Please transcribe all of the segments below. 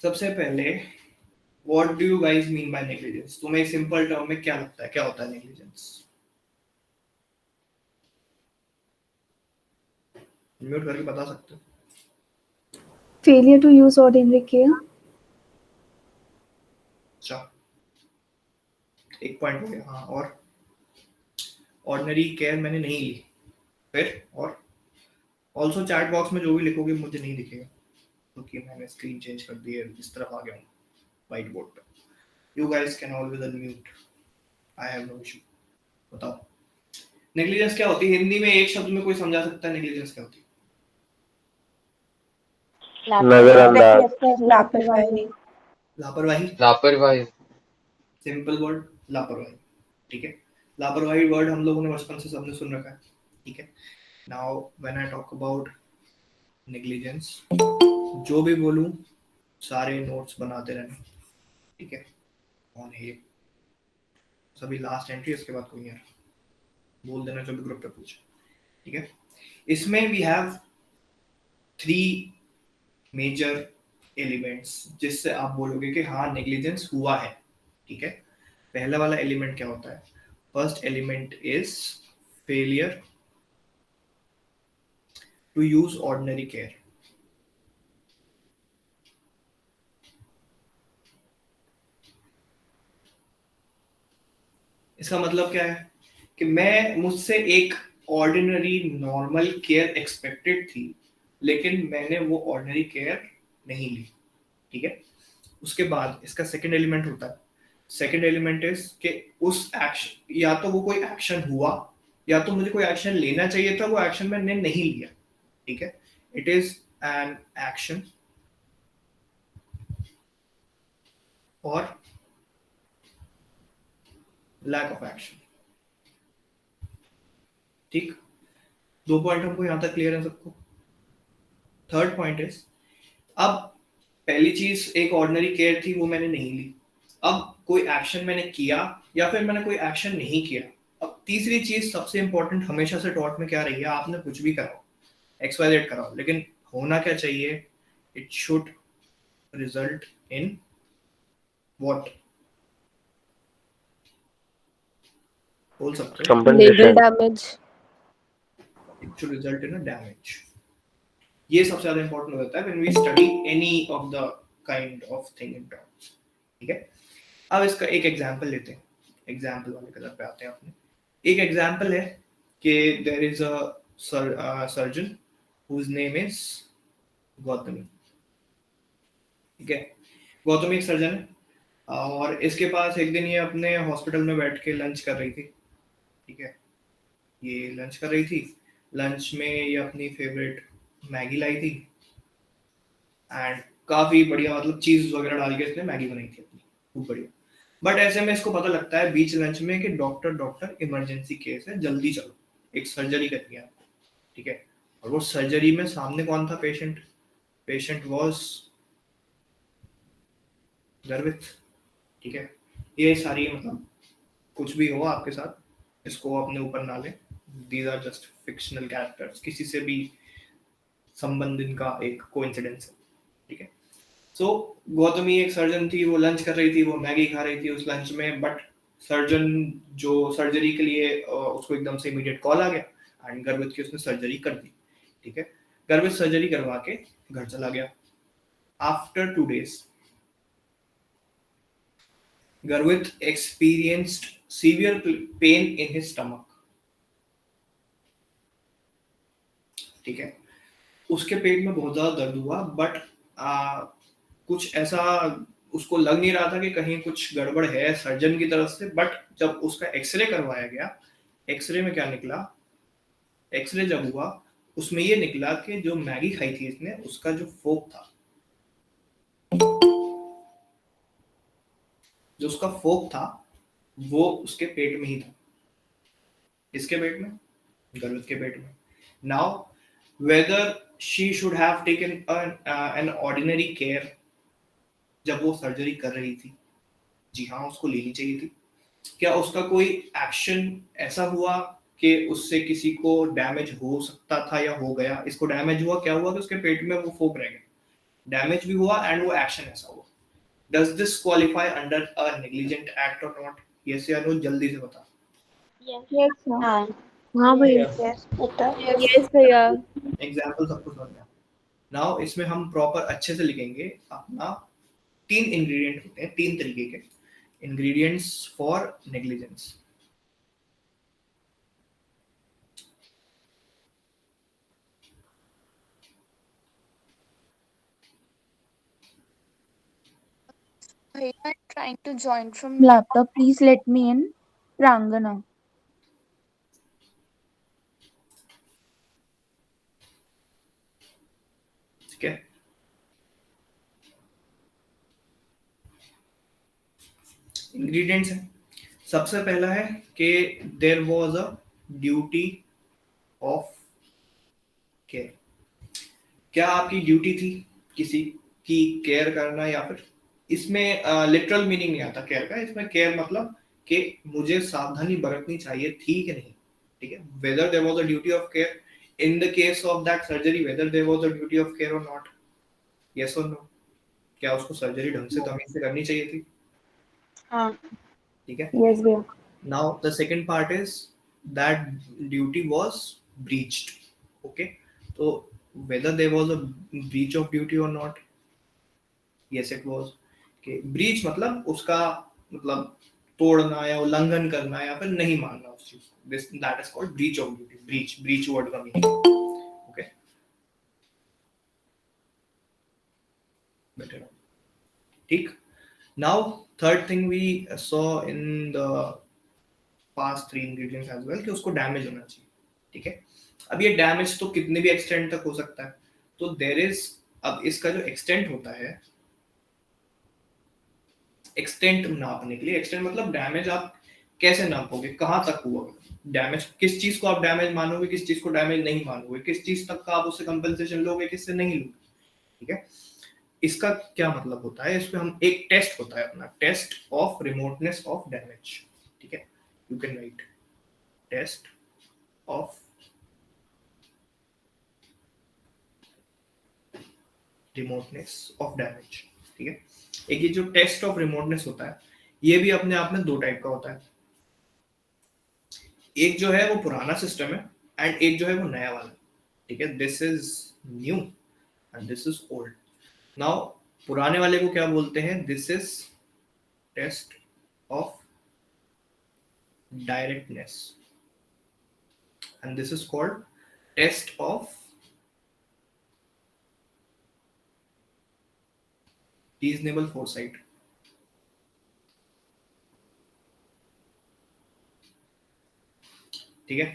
सबसे पहले what do you guys mean by negligence? तुम्हें सिंपल टर्म में क्या लगता है, क्या होता है नेग्लिजेंस? म्यूट करके बता सकते हो। Failure to use ordinary care. अच्छा, एक पॉइंट हो गया। हाँ, और ऑर्डिनरी केयर मैंने नहीं ली, फिर और ऑल्सो चैट बॉक्स में जो भी लिखोगे मुझे नहीं दिखेगा क्योंकि मैंने स्क्रीन चेंज कर दी है, इस तरफ आ गया हूँ व्हाइट बोर्ड पे। You guys can always unmute, I have no issue. बताओ नेग्लिजेंस क्या होती है हिंदी में? एक शब्द में कोई समझा सकता है नेग्लिजेंस क्या होती है? नजरअंदाज, लापरवाही। लापरवाही, लापरवाही। सिंपल वर्ड लापरवाही। ठीक है, लापरवाही वर्ड हम लोगों ने बचपन से सबने सुन रखा है। ठीक है, now when I talk about negligence, जो भी बोलूं सारे नोट्स बनाते रहना। ठीक है, ऑन है सभी लास्ट एंट्री, उसके बाद कोई यार बोल देना जो भी ग्रुप पे पूछे। ठीक है, इसमें वी हैव 3 मेजर एलिमेंट्स जिससे आप बोलोगे कि हाँ नेग्लिजेंस हुआ है। ठीक है, पहला वाला एलिमेंट क्या होता है? First element is failure to use ordinary care. इसका मतलब क्या है कि मुझसे एक ऑर्डिनरी नॉर्मल केयर एक्सपेक्टेड थी, लेकिन मैंने वो ऑर्डिनरी केयर नहीं ली। ठीक है, उसके बाद इसका सेकंड एलिमेंट होता है, सेकंड एलिमेंट इज कि उस एक्शन, या तो वो कोई एक्शन हुआ या तो मुझे कोई एक्शन लेना चाहिए था, वो एक्शन मैंने नहीं लिया। ठीक है, इट इज एन एक्शन और लैक ऑफ एक्शन। ठीक, 2 पॉइंट हमको यहां तक क्लियर है सबको? थर्ड पॉइंट इज, अब पहली चीज एक ऑर्डिनरी केयर थी, वो मैंने नहीं ली। अब कोई एक्शन मैंने किया या फिर मैंने कोई एक्शन नहीं किया। अब तीसरी चीज सबसे इंपॉर्टेंट हमेशा से टॉट में क्या रही है, आपने कुछ भी कराओ, XYZ कराओ, लेकिन होना क्या चाहिए? It should result in what? बोल सकते हो? Legal damage. It should result in a damage. ये सबसे ज्यादा इंपॉर्टेंट हो जाता है when we study any of the kind of thing in terms. ठीक है, अब इसका एक एग्जांपल लेते हैं, एग्जांपल वाले कलर पे आते हैं अपने। एक एग्जांपल है कि there is a surgeon whose name is Gautami. ठीक है, गौतमी एक सर्जन है और इसके पास एक दिन ये अपने हॉस्पिटल में बैठ के लंच कर रही थी। ठीक है, ये लंच कर रही थी, लंच में ये अपनी फेवरेट मैगी लाई थी एंड काफी बढ़िया, मतलब चीज वगैरह डाल के इसने मैगी बनाई थी अपनी, खूब बढ़िया। बट ऐसे में इसको पता लगता है बीच लंच में कि डॉक्टर इमरजेंसी केस है, जल्दी चलो, एक सर्जरी करनी है आपको। ठीक है, और वो सर्जरी में सामने कौन था? पेशेंट वाज गर्वित। ठीक है, ये सारी मतलब कुछ भी हो आपके साथ, इसको अपने ऊपर ना लें, these are just fictional characters, किसी से भी संबंध इनका एक कोइंसिडेंस है। ठीक है, सो गौतमी एक सर्जन थी, वो लंच कर रही थी, वो मैगी खा रही थी उस लंच में, बट सर्जन जो सर्जरी के लिए उसको एकदम से इमीडिएट कॉल आ गया एंड गर्भित की उसने सर्जरी कर दी। ठीक है, गर्भित सर्जरी करवा के घर चला गया। After 2 days Garvit experienced severe pain in his stomach. ठीक है, उसके पेट में बहुत ज्यादा दर्द हुआ, बट कुछ ऐसा उसको लग नहीं रहा था कि कहीं कुछ गड़बड़ है सर्जन की तरफ से। बट जब उसका एक्सरे करवाया गया, एक्सरे में क्या निकला? एक्सरे जब हुआ उसमें ये निकला कि जो मैगी खाई थी इसने, उसका जो फोक था, जो उसका फोक था वो उसके पेट में ही था। इसके पेट में, गर्भित के पेट में। Now whether she should have taken an ordinary care जब वो सर्जरी कर रही थी? जी हाँ, उसको लेनी चाहिए थी। क्या उसका कोई एक्शन ऐसा हुआ कि उससे किसी को डैमेज हो सकता था या हो गया? इसको डैमेज हुआ, क्या हुआ कि उसके पेट में वो फोक रह गया। डैमेज भी हुआ एंड वो एक्शन ऐसा हुआ. Does this qualify under a negligent act or not? Yes या no, जल्दी से बता. Yes, sir. हाँ हाँ भैया. yes बेटा Yes भैया. एग्जाम्पल सबको समझ में. नाउ इसमें हम प्रॉपर अच्छे से लिखेंगे अपना. 3 इंग्रेडिएंट होते हैं, 3 तरीके के ingredients for negligence. Hey, I'm trying to join from laptop. Please let me in. Prangana. ठीक है. इंग्रेडिएंट्स हैं. सबसे पहला है कि there was a duty of care. क्या आपकी ड्यूटी थी किसी की केयर करना, या फिर इसमें लिटरल मीनिंग नहीं आता केयर का. इसमें केयर मतलब कि मुझे सावधानी बरतनी चाहिए थी कि नहीं. ठीक है. Whether there was a duty of care in the case of that surgery, whether there was a duty of care और नॉट. यस और नो. क्या उसको सर्जरी ढंग से तमीज से करनी चाहिए थी. हाँ ठीक है. Yes भैया. Now the second part is that duty was breached. Okay. So whether there was a breach of duty or not. Yes it was. Okay. Breach मतलब उसका मतलब तोड़ना या उल्लंघन करना या फिर नहीं मानना उस चीज को. This that is called breach of duty. Breach word का meaning. Okay. Better. ठीक. Now third thing we saw in the past 3 ingredients as well कि उसको डैमेज होना चाहिए. ठीक है. अब ये डैमेज तो कितने भी एक्सटेंट तक हो सकता है. तो देयर इज, अब इसका जो एक्सटेंट होता है, एक्सटेंट नापने के लिए, एक्सटेंट मतलब डैमेज आप कैसे नापोगे, कहां तक हुआ डैमेज, किस चीज को आप डैमेज मानोगे, किस चीज को डैमेज नहीं मानोगे, किस चीज तक का आप उससे कंपनसेशन लोगे, किससे नहीं लोगे. ठीक है. इसका क्या मतलब होता है, इसमें हम एक टेस्ट होता है अपना, test of remoteness of damage. ठीक है. You can write test of remoteness of damage. ठीक है. एक ये जो टेस्ट ऑफ रिमोटनेस होता है, ये भी अपने आप में 2 टाइप का होता है. एक जो है वो पुराना सिस्टम है एंड एक जो है वो नया वाला. ठीक है. This is new and this is old. Now पुराने वाले को क्या बोलते हैं, this is test of directness and this is called test of reasonable foresight. ठीक है.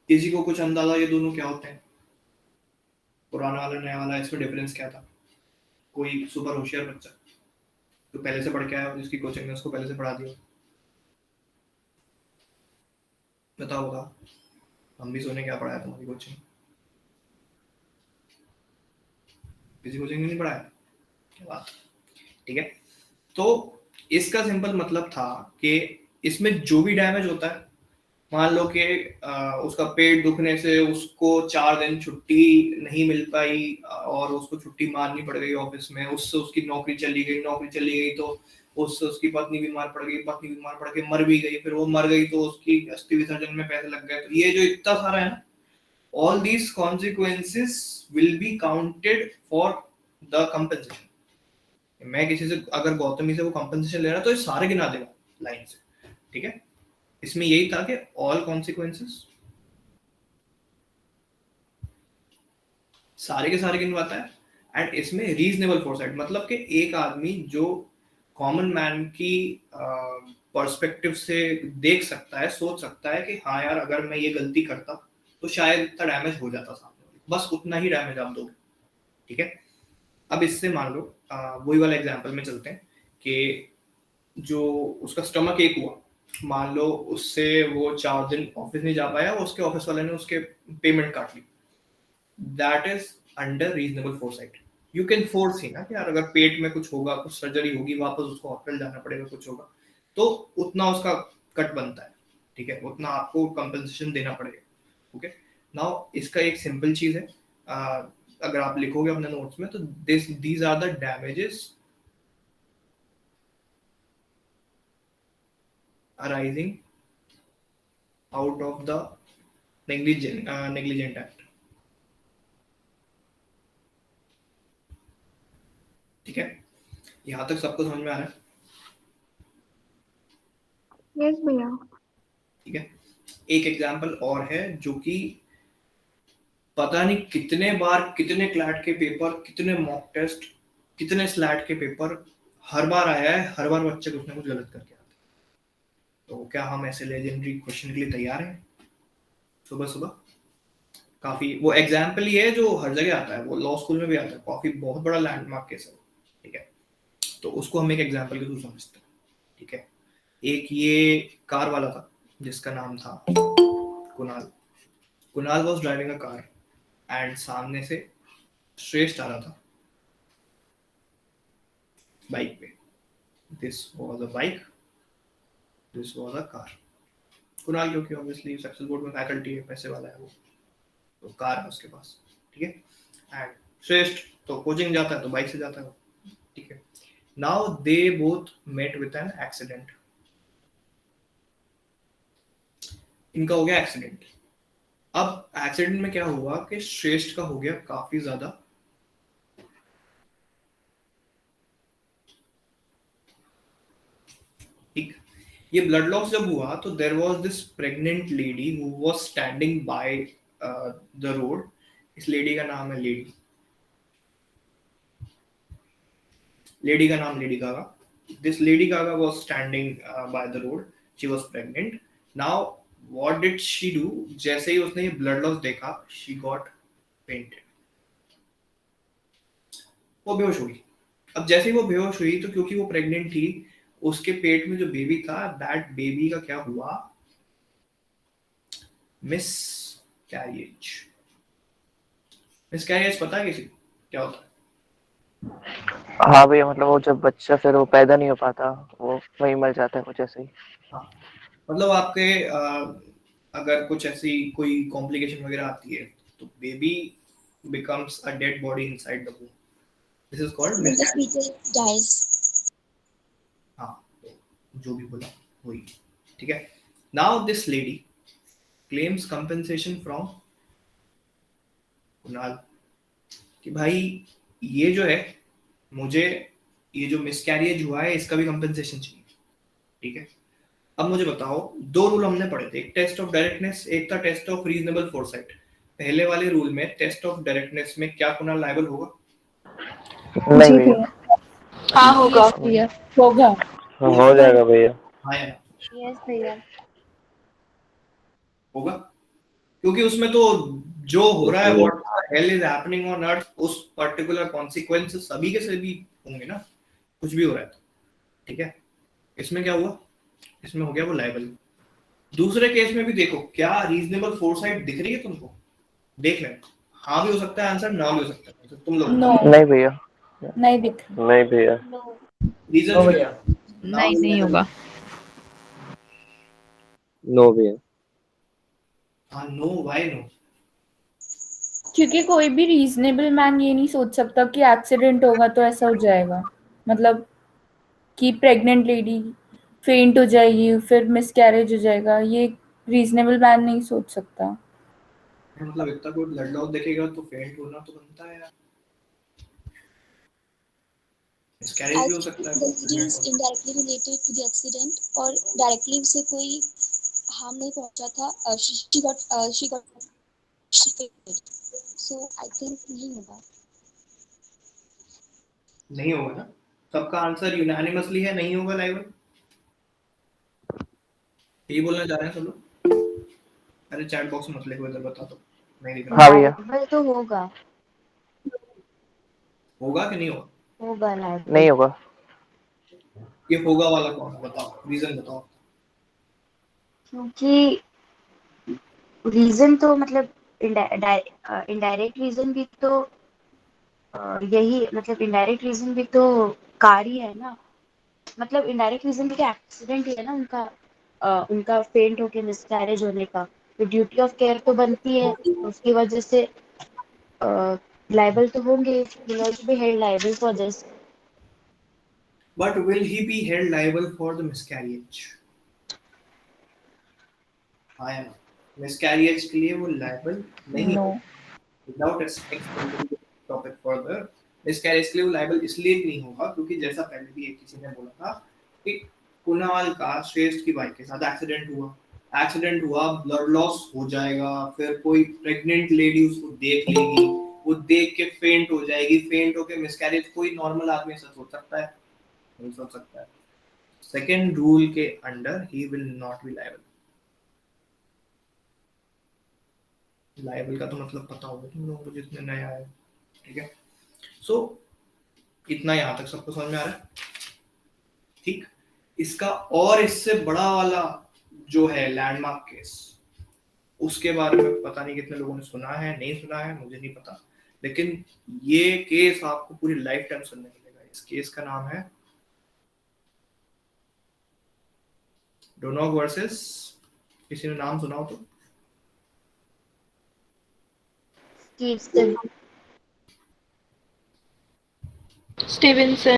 किसी को कुछ अंदाजा ये दोनों क्या होते हैं, पुराना वाला नया वाला, इसमें डिफरेंस क्या था. कोई सुपर होशियार बच्चा तो पहले से पढ़ के आया, जिसकी कोचिंग ने उसको पहले से पढ़ा दिया, बताओ बताओ. हम भी सोने क्या पढ़ाया तुम्हारी कोचिंग, किसी कोचिंग ने नहीं पढ़ाया. क्या बात. ठीक है. तो इसका सिंपल मतलब था कि इसमें जो भी डैमेज होता है, मान लो कि उसका पेट दुखने से उसको 4 दिन छुट्टी नहीं मिल पाई और उसको छुट्टी मारनी पड़ गई ऑफिस में, उससे उसकी नौकरी चली गई तो उससे उसकी पत्नी बीमार पड़ के मर भी गई, फिर वो मर गई तो उसकी अस्थि विसर्जन में पैसे लग गए. तो ये जो इतना सारा है ना, all these consequences will be counted for the compensation. मैं किसी से अगर गौतमी से वो कंपनसेशन ले रहा तो ये सारे गिना देगा लाइन से. ठीक है. इसमें यही था कि ऑल कॉन्सिक्वेंसेस सारे के सारे गिनवाता है. एंड इसमें रीजनेबल फोरसाइट मतलब कि एक आदमी जो कॉमन मैन की पर्सपेक्टिव से देख सकता है, सोच सकता है कि हाँ यार अगर मैं ये गलती करता तो शायद इतना डैमेज हो जाता सामने, बस उतना ही डैमेज आप दोगे. ठीक है. अब इससे मान लो वही वाला एग्जांपल में चलते हैं कि जो उसका स्टमक एक हुआ, मान लो उससे वो 4 दिन ऑफिस नहीं जा पाया, उसके ऑफिस वाले ने उसके पेमेंट काट ली. That is under reasonable foresight. You can foresee ना कि यार अगर पेट में कुछ होगा, कुछ सर्जरी होगी, वापस उसको हॉस्पिटल जाना पड़ेगा, कुछ होगा, तो उतना उसका कट बनता है. ठीक है. उतना आपको कंपनसेशन देना पड़ेगा. ओके. नाउ इसका एक सिंपल चीज है, अगर आप लिखोगे अपने नोट्स में तो these are the damages arising out of the negligent act. ठीक है, यहाँ तक सबको समझ में आ रहा है? यस भैया। ठीक है, एक एग्जाम्पल और है जो कि पता नहीं कितने बार, कितने क्लैट के पेपर, कितने मॉक टेस्ट, कितने स्लैट के पेपर हर बार आया है, हर बार बच्चे कुछ ना कुछ गलत करके आते हैं। तो क्या हम ऐसे लेजेंडरी क्वेश्चन के लिए तैयार हैं सुबह सुबह? काफी वो एग्जाम्पल ही है जो हर जगह आता है, वो लॉ स्कूल में भी आता है, काफी बहुत बड़ा लैंडमार्क केस है। ठीक है, तो उसको हम एक एग्जाम्पल के थ्रू समझते हैं। ठीक है, एक ये कार वाला था जिसका नाम था Kunal. Kunal was driving a car and सामने से श्रेष्ठ आ रहा था बाइक पे। This was a bike, this was a car. Kunal क्योंकि ऑब्वियसली सक्सेस बोर्ड में फैकल्टी है, पैसे वाला है वो, तो कार है उसके पास। ठीक है, एंड श्रेष्ठ तो कोचिंग जाता है तो बाइक से जाता है वो। ठीक है, now they both met with an accident. इनका हो गया एक्सीडेंट। अब एक्सीडेंट में क्या हुआ कि श्रेष्ठ का हो गया काफी ज्यादा ठीक। ये ब्लड लॉस जब हुआ तो there was this pregnant lady who was standing by the road. इस लेडी का नाम है लेडी का नाम Lady Gaga. This Lady Gaga was standing by the road, she was pregnant. Now what did she do? जैसे ही उसने ये ब्लड लॉस देखा, शी गॉट फेंटेड, वो बेहोश हो गई। अब जैसे ही वो बेहोश हुई तो क्योंकि वो प्रेग्नेंट थी, उसके पेट में जो बेबी था, दैट बेबी का क्या हुआ? Miss carriage. मिस कैरियज पता है किसी को क्या होता है? हाँ भैया, मतलब वो जब बच्चा फिर वो पैदा नहीं हो पाता, वो वहीं मर जाता है कुछ ऐसे ही। हाँ, मतलब आपके अगर कुछ ऐसी कोई कॉम्प्लिकेशन वगैरह आती है तो baby becomes a dead body inside the womb. This is called When the miscarriage. fetus dies. हाँ, तो जो भी बोला वही। ठीक है, now this lady claims compensation from Kunal कि भाई ये जो है, मुझे ये जो मिसकैरियज हुआ है इसका भी कंपनसेशन चाहिए। ठीक है, अब मुझे बताओ, दो रूल हमने पढ़े थे, एक टेस्ट ऑफ डायरेक्टनेस, एक था टेस्ट ऑफ रीजनेबल फोरसाइट। पहले वाले रूल में टेस्ट ऑफ डायरेक्टनेस में क्या कुणाल लायबल होगा? नहीं जी भैया। भैया। हाँ होगा। Yes, भैया। होगा। हाँ, हो जाएगा भैया। हाँ या ना? Yes, भैया। होगा, क्योंकि उसमें तो जो हो रहा है, what the hell is happening on earth, उस पर्टिकुलर कॉन्सिक्वेंसेस सभी के सभी होंगे ना, कुछ भी हो रहा है तो। ठीक है, इसमें क्या हुआ? इसमें हो गया वो लायबल। दूसरे केस में भी देखो, क्या रीजनेबल फोरसाइट दिख रही है तुमको? देख लें, हाँ भी हो सकता है आंसर, ना भी हो सकता है। तो तुम लोग नो, नहीं भैया। नहीं दिख नहीं भैया। रीजन नहीं होगा। नो भैया। हाँ, नो, व्हाई नो? क्योंकि कोई भी रीजनेबल मैन ये नहीं सोच सकता कि एक्सीडेंट होगा तो ऐसा हो जाएगा, मतलब कि प्रेग्नेंट लेडी फेंट हो जाएगी फिर मिसकैरेज हो जाएगा, ये रीजनेबल मैन नहीं सोच सकता। मतलब इतना कोई ब्लड लॉस देखेगा तो फेंट होना तो बनता है यार, मिसकैरेज I भी हो think सकता the है। lady is indirectly related to the accident और directly उसे कोई harm नहीं पहुंचा था। She got so I think नहीं होगा। नहीं होगा ना? सबका आंसर यूनानिमसली है नहीं होगा लाइव। यही बोलना चाह रहे हैं सब लोग? अरे चैट बॉक्स में मत लिखो, इधर बता दो, नहीं दिख रहा। हाँ भैया। लाइबल तो होगा। होगा कि नहीं होगा? होगा लाइबल। नहीं होगा। ये होगा वाला कौन है? बताओ, रीजन बताओ। क्योंकि रीजन तो मतलब इनडायरेक्ट रीजन भी तो यही, मतलब इनडायरेक्ट रीजन भी तो कार ही है ना। मतलब इनडायरेक्ट रीजन भी तो एक्सीडेंट ही है ना उनका, उनका फेंट होके मिसकैरेज होने का। तो ड्यूटी ऑफ केयर तो बनती है, तो उसकी वजह से liable तो होंगे, will also be held liable for this. But will he be held liable for the miscarriage? हाँ या मिसकैरियज के लिए वो लायबल नहीं no. Without extending topic further. Miscarriage के लिए वो लायबल इसलिए नहीं होगा क्योंकि जैसा पहले भी एक किसी ने बोला था कि कुणाल का श्रेष्ठ की बाइक के साथ एक्सीडेंट हुआ, ब्लड लॉस हो जाएगा, फिर कोई प्रेग्नेंट लेडी उसको देख लेगी, वो देख के फेंट हो जाएगी, फेंट होके मिसकैरेज कोई नॉर्मल आदमी से सोच सकता है? नहीं सोच सकता है। सेकंड रूल के under he will not be liable. Liable का तो मतलब पता होगा तुम लोगों को जितने नए आए, ठीक है? सो इतना यहाँ तक सबको समझ में आ रहा है? ठीक। इसका और इससे बड़ा वाला जो है लैंडमार्क केस, उसके बारे में पता नहीं कितने लोगों ने सुना है, नहीं सुना है, मुझे नहीं पता, लेकिन ये केस आपको पूरी लाइफ टाइम सुनने मिलेगा। इस केस का नाम है डोनॉग वर्सेस, किसी ने नाम सुना हो तो? Stevenson.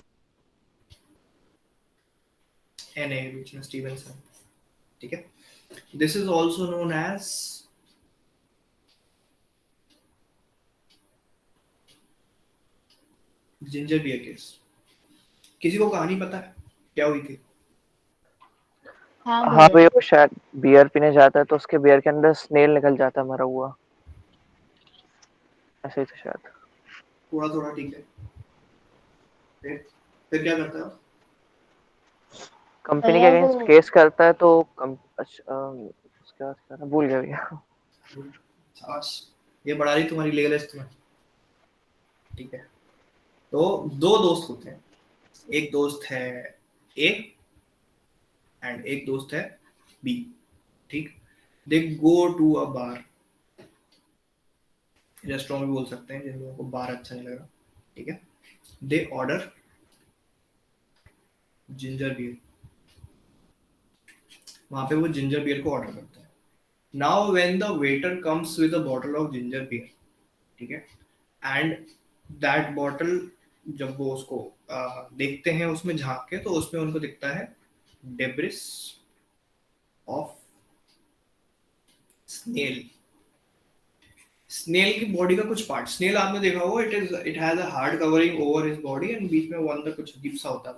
एन ए बीच में स्टीवेंसन, ठीक है? This is also known as ginger beer case. किसी को कहानी पता है क्या हुई थी? हाँ हाँ भैया, भैया, वो शायद बियर पीने जाता है तो उसके बियर के अंदर स्नेल निकल जाता है मरा हुआ, ऐसे ही था शायद। थोड़ा थोड़ा ठीक है। फिर क्या करता है? कंपनी के भैया अगेंस्ट वो केस करता है तो उसके बाद क्या था भूल गया भैया। शाबाश, ये बढ़ा रही तुम्हारी लीगल लिस्ट में, ठीक है? तो दो दोस्त होते हैं, एक दोस्त है ए एंड एक दोस्त है बी, ठीक? दे go to a bar, restaurant भी बोल सकते हैं जिन लोगों को बार अच्छा नहीं लगा, ठीक है? दे ऑर्डर जिंजर बियर, वहां पे वो जिंजर बियर को ऑर्डर करता है। Now when the waiter comes with a bottle of ginger beer, ठीक है, एंड दैट बॉटल जब वो उसको देखते हैं, उसमें झांक के, तो उसमें उनको दिखता है डेब्रिस ऑफ स्नेल। स्नेल की बॉडी का कुछ पार्ट, स्नेल आपने देखा होगा, it has a hard covering over his body and बीच में वो अंदर कुछ अजीब सा होता है।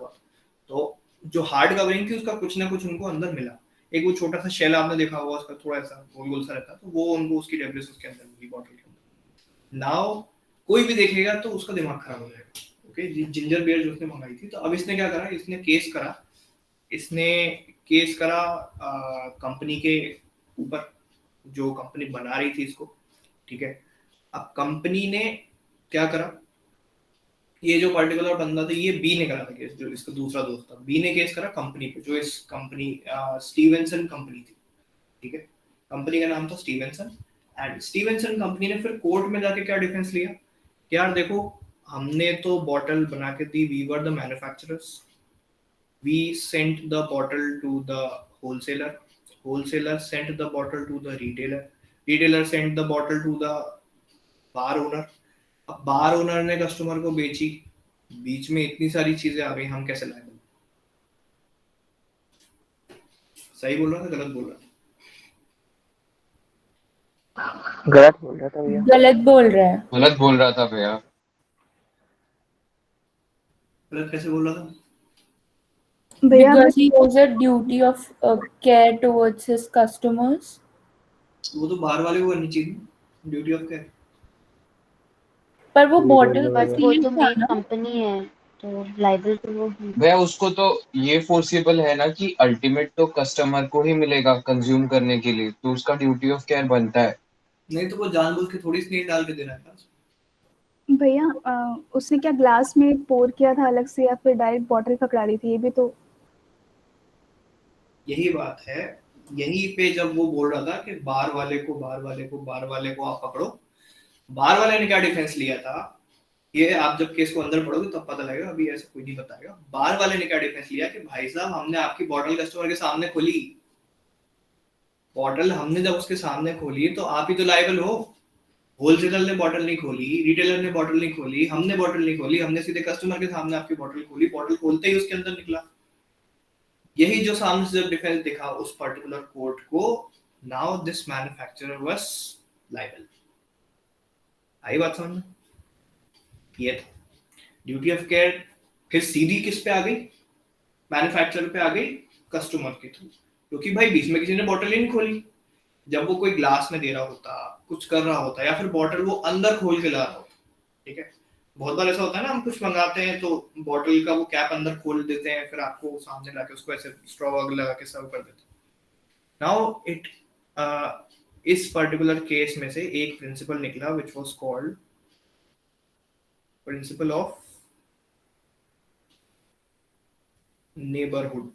तो जो हार्ड कवरिंग थी उसका कुछ ना कुछ उनको अंदर मिला। एक वो छोटा सा शेल आपने देखा होगा, उसका थोड़ा सा गोल गोल सा रहता है, तो वो उनको उसकी डेब्रिस उसके अंदर मिली, बॉटल के अंदर। नाउ कोई भी देखेगा तो उसका दिमाग खराब हो जाएगा। ओके, जिंजर बियर जो उसने मंगाई थी, तो अब इसने क्या करा, इसने केस करा कंपनी के ऊपर, जो कंपनी बना रही थी इसको, ठीक है? अब कंपनी ने क्या करा, ये जो पर्टिकुलर बंदा था, ये बी ने करा था केस, जो इसका दूसरा दोस्त था, बी ने केस करा कंपनी पे, जो इस कंपनी स्टीवेंसन कंपनी थी, ठीक है? कंपनी का नाम था स्टीवेंसन, एंड स्टीवेंसन कंपनी ने फिर कोर्ट में जाके क्या डिफेंस लिया कि यार देखो, हमने तो बॉटल बना के दी, we were the manufacturers, we sent the bottle to the wholesaler, wholesaler sent the bottle to the retailer, retailer sent the bottle to the bar owner. अब बार ओनर ने कस्टमर को बेची, बीच में इतनी सारी चीजें आ गई, हम कैसे लाएंगे? सही बोल रहा था गलत बोल रहा था? गलत बोल रहा था भैया। गलत बोल रहा है. गलत बोल रहा था भैया। गलत कैसे बोल रहा था? भैया Because he owes a duty of care towards his customers. वो तो बाहर वाले को करनी चाहिए, ड्यूटी ऑफ केयर। पर वो बॉटल का बट वो सील तो था मेन ना. कंपनी है, तो लाइबल तो वो भैया उसको तो ये फोर्सेबल है ना कि अल्टीमेट तो कस्टमर को ही मिलेगा कंज्यूम करने के लिए, तो उसका ड्यूटी ऑफ केयर बनता है। नहीं तो वो जानबूझ के थोड़ी स्नेल डाल के दे रहा है। भैया उसने क्या ग्लास में पोर किया था अलग से, या फिर डायरेक्ट बॉटल पकड़ा ली थी? ये भी तो यही बात है, यहीं पे जब वो बोल रहा था कि बार वाले को आप पकड़ो, बार वाले ने क्या डिफेंस लिया था, ये आप जब केस को अंदर पढ़ोगे तब पता लगेगा, अभी ऐसे कोई नहीं बताएगा। बार वाले ने क्या डिफेंस लिया कि भाई साहब, हमने आपकी बॉटल कस्टमर के सामने खोली, बॉटल हमने जब उसके सामने खोली तो आप ही तो लायबल हो होलसेलर ने बॉटल नहीं खोली, रिटेलर ने बॉटल नहीं खोली, हमने बॉटल नहीं खोली, हमने सीधे कस्टमर के सामने आपकी बॉटल खोली, बॉटल खोलते ही उसके अंदर निकला। यही जो सामने से जब डिफेंस दिखा उस पर्टिकुलर कोर्ट को, now this manufacturer was liable. आई बात समझ में? ये था ड्यूटी ऑफ केयर। फिर सीधी किस पे आ गई? मैन्युफैक्चरर पे आ गई, कस्टमर के थ्रू, क्योंकि भाई बीच में किसी ने बॉटल ही नहीं खोली। जब वो कोई ग्लास में दे रहा होता, कुछ कर रहा होता, या फिर बॉटल वो अंदर खोल के ला रहा होता, ठीक है। बहुत बार ऐसा होता है ना, हम कुछ मंगाते हैं तो बॉटल का वो कैप अंदर खोल देते हैं, फिर आपको सामने लाके उसको ऐसे स्ट्रॉ लगा के सर्व कर देते हैं। नाउ इट इस पर्टिकुलर केस में से एक प्रिंसिपल निकला which was called principle of neighbourhood.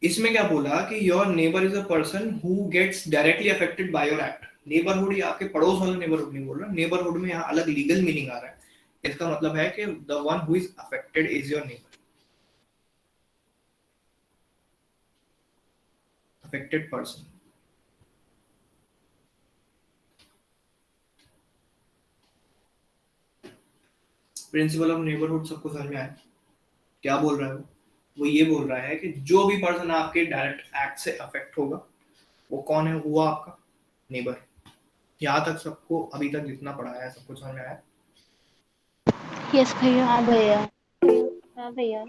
इसमें क्या बोला कि your neighbour is a person who gets directly affected by your act. Neighbourhood ये आपके पड़ोस वाला नेबरहुड नहीं बोल रहा, नेबरहुड में यहाँ अलग लीगल मीनिंग आ रहा है। इसका मतलब है कि the one who is affected is your neighbour, affected person. Principal of neighbourhood सबको समझ में आया? क्या बोल रहा है वो ये बोल रहा है कि जो भी पर्सन आपके डायरेक्ट एक्ट से अफेक्ट होगा वो कौन है? हुआ आपका नेबर। यहाँ तक सबको अभी तक जितना पढ़ाया है सबको समझ में आया? यस भैया। हाँ भैया। हाँ भैया।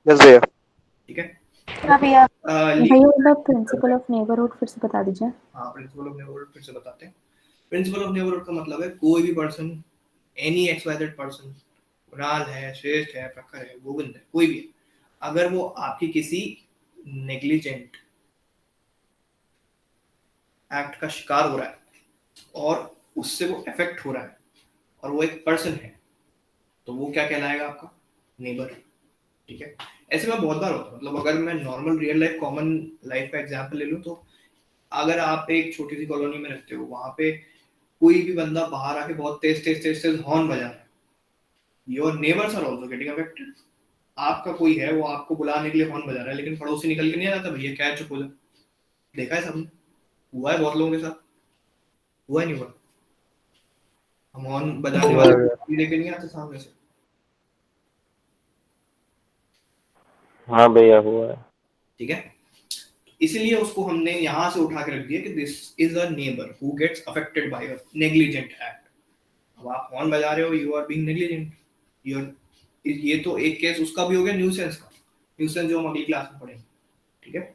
यस भैया। ठीक है। हाँ भैया। भैया प्रिंसिपल ऑफ नेबरहुड फिर से बता दीजिए। हाँ, प्रिंसिपल ऑफ नेबरहुड फिर से बताते हैं। प्रिंसिपल ऑफ नेबरहुड का मतलब है कोई भी person, any XYZ person, Kunal है, श्रेष्ठ है, प्रखर है, गोविंद है, कोई भी है, अगर वो आपकी किसी नेग्लिजेंट एक्ट का शिकार हो रहा है और उससे वो इफेक्ट हो रहा है और वो एक पर्सन है, तो वो क्या कहलाएगा? आपका नेबर। ठीक है। ऐसे में बहुत बार होता है, मतलब अगर मैं normal real life common life का एग्जांपल ले लूं तो अगर आप एक छोटी सी कॉलोनी में रहते हो, वहां पे कोई भी बंदा बाहर आके बहुत तेज तेज तेज तेज हॉर्न बजा रहा है, your neighbours are also getting affected. आपका कोई है वो आपको बुलाने के लिए हॉर्न बजा रहा है, लेकिन पड़ोसी निकल के नहीं आ जाता, भैया क्या है, चुप हो जा। देखा है सबने, हुआ है बहुत लोगों के साथ। हुआ है नहीं हुआ? हम हॉर्न बजाने वाले लेके नहीं आते सामने से। हाँ भैया हुआ है। ठीक है, इसीलिए उसको हमने यहाँ से उठा के रख दिया कि this is a neighbour who gets affected by a negligent act. अब आप हॉर्न बजा रहे हो, यू आर बीइंग नेग्लिजेंट। ये तो एक केस उसका भी हो गया, न्यूसेंस का। न्यूसेंस जो हम अगली क्लास में पढ़ेंगे। ठीक है,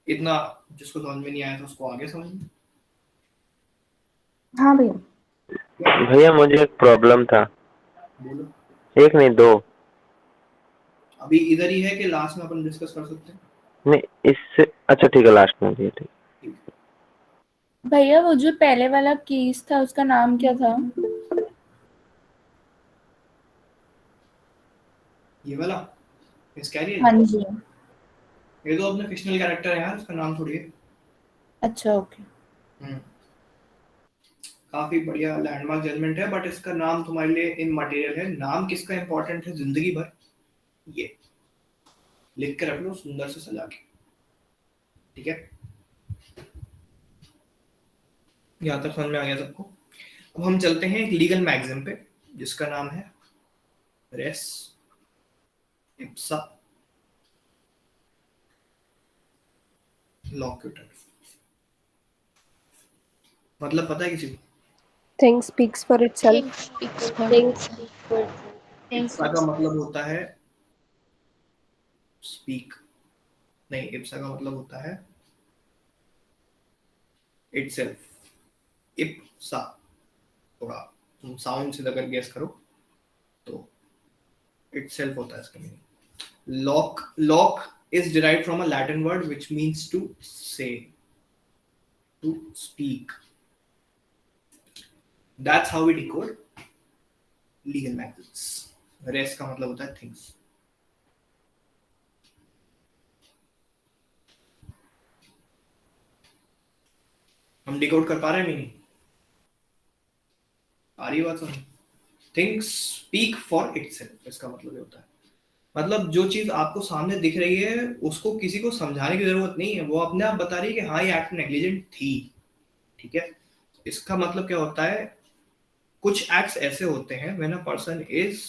इतना जिसको समझ में नहीं आया था उसको आगे समझ में। हाँ भैया। भैया मुझे एक प्रॉब्लम था। बोलो। एक नहीं दो। अभी इधर ही है कि लास्ट में अपन डिस्कस कर सकते हैं? नहीं इससे अच्छा ठीक है, लास्ट में भैया। ठीक। भैया वो जो पहले वाला केस था उसका नाम क्या था? ये वाला मिसकैरिएज। हाँ जी। ये तो अपने फिक्शनल कैरेक्टर है यार, उसका नाम थोड़ी है। अच्छा ओके। काफी बढ़िया लैंडमार्क जजमेंट है, बट इसका नाम तुम्हारे लिए इन मटेरियल है। नाम किसका इंपॉर्टेंट है जिंदगी भर, ये लिख के रख लो सुंदर से सजा के। ठीक है, यहाँ तक समझ में आ गया सबको? अब हम चलते हैं एक लीगल मैगज़िन पे जिसका नाम है रेस इप्सा लोक्यूटर। मतलब पता है किसी को? Thing speaks for itself. Things speaks for Things itself. Ipsa का मतलब होता है स्पीक, नहीं, इप्सा का मतलब होता है इटसेल्फ। इप्सा, थोड़ा तुम साउंड से अगर गेस करो तो इटसेल्फ होता है इसका meaning. Lock is derived from a Latin word which means to say, to speak. That's how we decode legal magazines. Res का मतलब होता है things. हम डिकोड कर पा रहे हैं मीनिंग? आ रही बात समझ? Things speak for itself, इसका मतलब ये होता है। मतलब जो चीज आपको सामने दिख रही है उसको किसी को समझाने की जरूरत नहीं है, वो अपने आप बता रही है कि हाँ ये एक्ट नेग्लिजेंट थी, ठीक है। इसका मतलब क्या होता है, कुछ एक्ट्स ऐसे होते हैं when a person is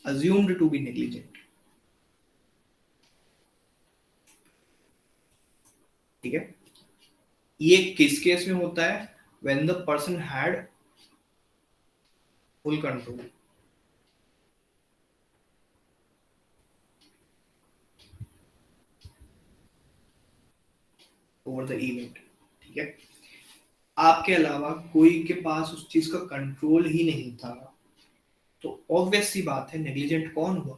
assumed to be negligent, ठीक है। ये किस केस में होता है, when the person had full control over the event, ठीक है। आपके अलावा कोई के पास उस चीज का कंट्रोल ही नहीं था, तो ऑब्वियस सी बात है नेग्लिजेंट कौन हुआ,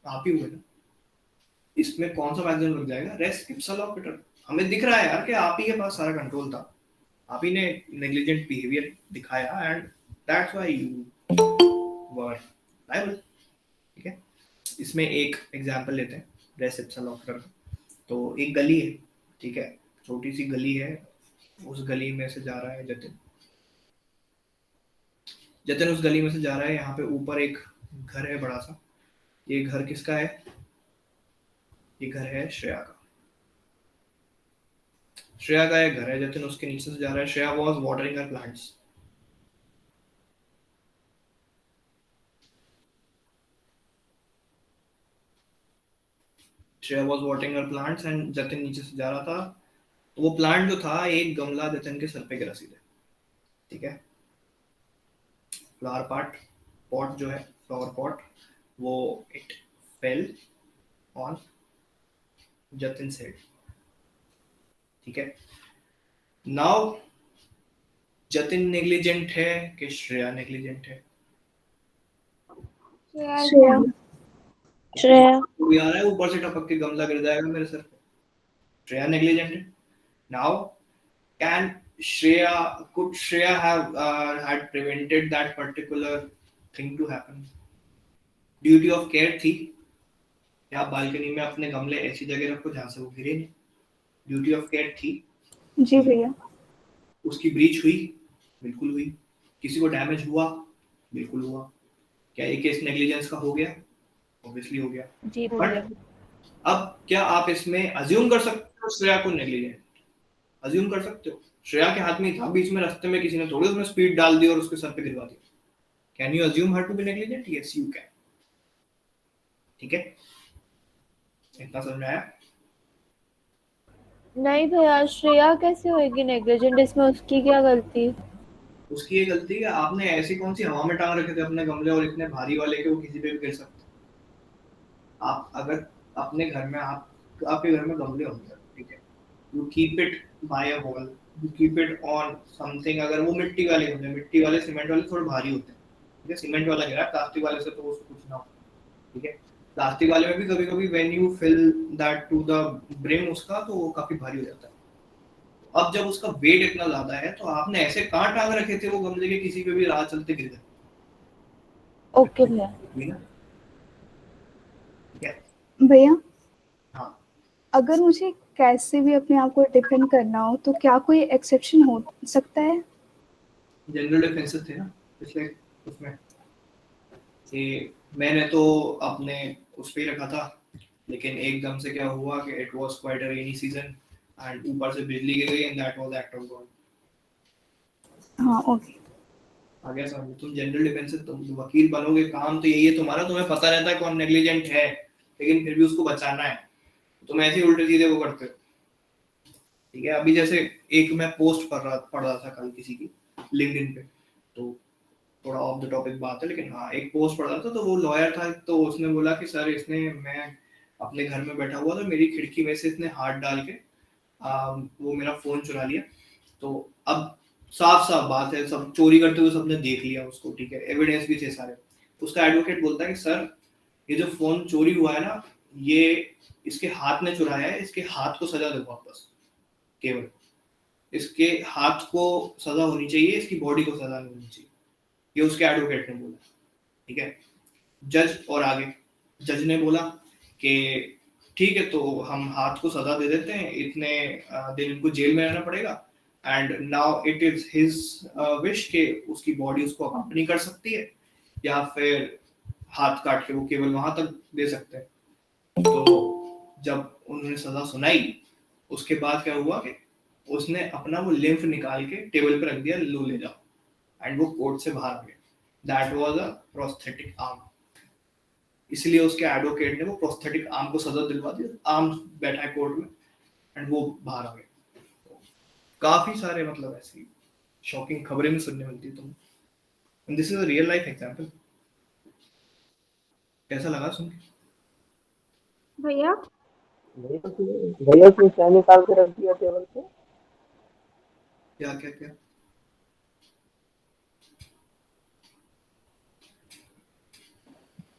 आप ही हुए ना। इसमें कौन सा मैक्सिमम लग जाएगा, रेस इप्सा लॉपिटर। हमें दिख रहा है यार कि आप ही के पास सारा कंट्रोल था, आप ही ने नेग्लिजेंट बिहेवियर दिखाया and that's why you were liable, ठीक है। इसमें एक एग्जांपल लेते हैं रेस इप्सा लॉपिटर। तो एक गली है, ठीक है, छोटी सी गली है, उस गली में से जा रहा है जतिन। जतिन उस गली में से जा रहा है, यहाँ पे ऊपर एक घर है बड़ा सा। ये घर किसका है, ये घर है श्रेया का। श्रेया का ये घर है, जतिन उसके नीचे से जा रहा है। Shreya was watering her plants. Shreya was watering her plants and Jatin नीचे से जा रहा था। तो वो प्लांट जो था, एक गमला जतिन के सर पे गिरा सीधे, ठीक है। फ्लावर पॉट जो है, फ्लावर पॉट, वो it fell on Jatin head, ठीक है। नाउ जतिन नेग्लिजेंट है कि श्रेया नेग्लिजेंट है? श्रेया। श्रेया। कोई आ रहा है ऊपर से टपक के गमला गिर जाएगा मेरे सर पे, श्रेया नेग्लिजेंट है। Now can could Shreya have had prevented that particular thing to happen? Duty of care थी, या बालकनी में अपने गमले ऐसी जगह रखो जहां से वो गिरे नहीं। ड्यूटी ऑफ केयर थी जी भैया। उसकी ब्रीच हुई, बिल्कुल हुई। किसी को डैमेज हुआ, बिल्कुल हुआ। क्या ये केस नेग्लिजेंस का हो गया? ऑब्वियसली हो गया। जी भैया। अब क्या आप इसमें अज्यूम कर सकते हो श्रेया को नेग्लिजेंट? अज्यूम कर सकते हो? श्रेया के हाथ में था, बीच में रास्ते में किसी ने थोड़ी उसमें स्पीड डाल दी और उसके सर पे गिरवा दिया। Can you assume her to be negligent? Yes you can, ठीक है। इतना समझ में आया? नहीं भैया, श्रेया कैसे होएगी नेग्लिजेंट, इसमें उसकी क्या गलती? उसकी ये गलती है, आपने ऐसी कौन सी हवा में टांग रखे थे अपने गमले, और इतने भारी वाले के वो किसी पे भी गिर सकते। आप अगर अपने घर में आपके घर में गमले होंगे, ठीक है, you keep it by a wall, you keep it on something. अगर वो मिट्टी वाले होते हैं, मिट्टी वाले सीमेंट वाले थोड़े भारी होते हैं, ठीक है। सीमेंट वाला गिरा, प्लास्टिक वाले से तो उसको कुछ ना हो, ठीक है। प्लास्टिक वाले में भी कभी-कभी when you fill that to the brim उसका, तो वो काफी भारी हो जाता है। अब जब उसका वेट इतना ज्यादा है, तो आपने ऐसे कहां टांग रखे थे वो गमले के, किसी पे भी राह चलते गिर गए। ओके भैया। भैया हाँ, अगर मुझे कैसे भी अपने आप को डिफेंड करना हो तो क्या कोई एक्सेप्शन हो सकता है? जनरल डिफेंसेस थे ना पिछले उसमें, कि मैंने तो अपने उस पे ही रखा था, लेकिन एकदम से क्या हुआ कि it was quite a rainy season and ऊपर से बिजली गिर गई and that was act of God. हाँ ओके। आगे समझो, तुम जनरल डिफेंसेस, तुम वकील बनोगे, काम तो यही है तुम्हारा, तुम्हें पता रहता है कौन नेग्लिजेंट है, लेकिन फिर भी उसको बचाना है, तुम ऐसे उल्टे सीधे वो करते हो, ठीक है। अभी जैसे एक मैं पोस्ट पढ़ रहा था कल किसी की लिंक्डइन पे, तो थोड़ा ऑफ द टॉपिक बात है, लेकिन हाँ एक पोस्ट पढ़ रहा था, तो वो लॉयर था, तो उसने बोला कि सर मैं अपने घर में बैठा हुआ था, मेरी खिड़की में से इसने हाथ डाल के वो मेरा फोन चुरा लिया। तो अब साफ साफ बात है, सब चोरी करते हुए सबने देख लिया उसको, ठीक है, एविडेंस भी थे सारे। उसका एडवोकेट बोलता है कि सर ये जो फोन चोरी हुआ है ना, ये इसके हाथ ने चुराया है, इसके हाथ को सजा दो वापस, केवल इसके हाथ को सजा होनी चाहिए, इसकी बॉडी को सजा नहीं होनी चाहिए, ये उसके एडवोकेट ने बोला, ठीक है। जज और आगे जज ने बोला कि ठीक है, तो हम हाथ को सजा दे देते हैं, इतने दिन इनको जेल में रहना पड़ेगा, and now it is his wish के उसकी बॉडी उसको अकम्पनी कर सकती है, या फिर हाथ काट के वो केवल वहां तक दे सकते हैं। तो जब उन्होंने सजा सुनाई उसके बाद क्या हुआ कि उसने अपना वो लिम्फ निकाल के टेबल पे रख दिया, लो ले जाओ, एंड वो कोर्ट से बाहर आ गया। That was a prosthetic arm, इसलिए उसके एडवोकेट ने वो प्रोस्थेटिक आर्म को सजा दिलवा दी। आर्म बैठा है कोर्ट में एंड वो बाहर आ गया। तो काफी सारे मतलब ऐसी शॉकिंग खबरें भी सुनने मिलती है तुम। And this is a real life example. कैसा लगा सुन के? भैया भैया उसने क्या निकाल के रख दिया टेबल पे? क्या क्या क्या?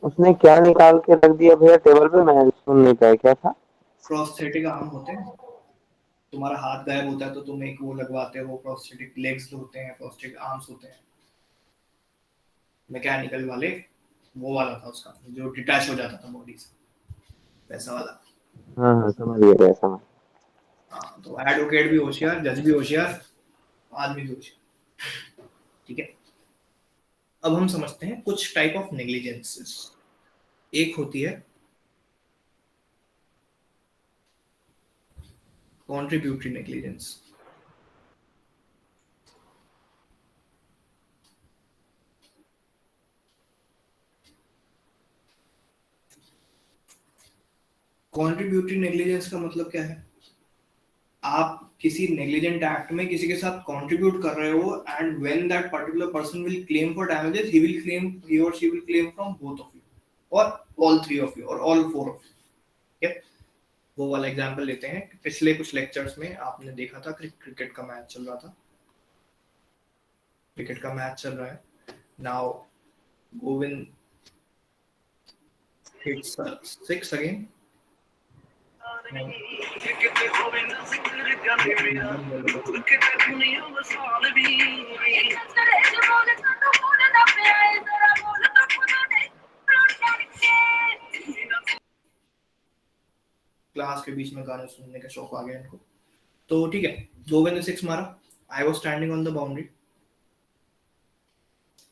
उसने क्या निकाल के रख दिया भैया टेबल पे? मैं सुन नहीं पाया, क्या था? प्रोस्थेटिक आर्म होते हैं, तुम्हारा हाथ गायब होता है तो तुम एक वो लगवाते हो, प्रोस्थेटिक लेग्स होते हैं, प्रोस्थेटिक आर्म्स होते हैं, मैकेनिकल वाले। वो वाला था उसका जो डिटैच हो जाता था बॉडी से, वैसा वाला। हाँ हाँ समझ गया भैया, समझ। हाँ, तो एडवोकेट भी होशियार, जज भी होशियार, आदमी भी होशियार। ठीक है, अब हम समझते हैं कुछ टाइप ऑफ नेग्लिजेंसेस। एक होती है कॉन्ट्रीब्यूटरी नेग्लिजेंस। कॉन्ट्रीब्यूटरी नेग्लिजेंस का मतलब क्या है? आप किसी नेग्लिजेंट एक्ट में किसी के साथ कंट्रीब्यूट कर रहे हो, and when that particular person will claim for damages, he or she will claim from both of you or all three of you or all four of you. ठीक है, वो वाला एग्जांपल लेते हैं। पिछले कुछ लेक्चर्स में आपने देखा था क्रिकेट का मैच चल रहा था। क्रिकेट का मैच चल रहा है, now Govind hits 6 again. Class के बीच में गाने सुनने का शौक आ गया इनको। तो ठीक है, गोविंद ने 6 मारा, I was standing on the boundary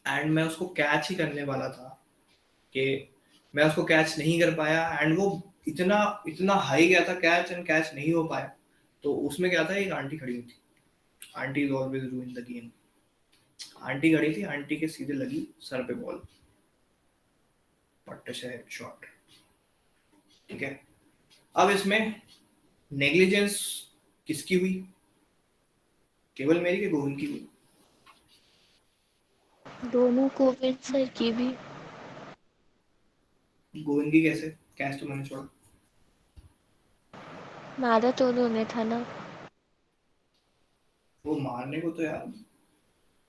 and मैं उसको कैच ही करने वाला था कि मैं उसको कैच नहीं कर पाया, एंड वो इतना हाई गया था कैच, एंड कैच नहीं हो पाया। तो उसमें क्या था, एक आंटी खड़ी हुई थी। Aunty is always रूइन the game. Aunty खड़ी थी, आंटी के सीधे लगी सर पे बॉल, पट्टे से शॉट। ठीक है, अब इसमें नेग्लिजेंस किसकी हुई? केवल मेरी कि गोविंद की हुई? दोनों गोविंद सर की भी। गोविंद की कैसे? कैच तो मैंने छोड़ा। मारा तो उन्होंने था ना। वो मारने को तो यार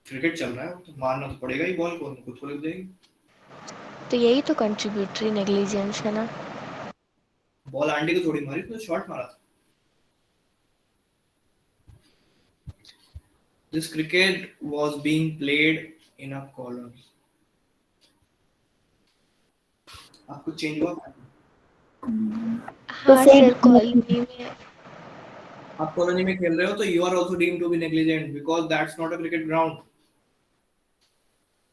क्रिकेट चल रहा है, तो मारना तो पड़ेगा ही, बॉल को खुद को लग जाएगी। तो यही तो कंट्रीब्यूटरी नेग्लिजेंस है ना। बॉल आंटी को थोड़ी मारी, तो शॉट मारा था। This cricket was being played in a colony. आपको चेंज हुआ? हाँ सर, कॉलोनी में। आप कॉलोनी में खेल रहे हो तो you are also deemed to be negligent because that's not a cricket ground.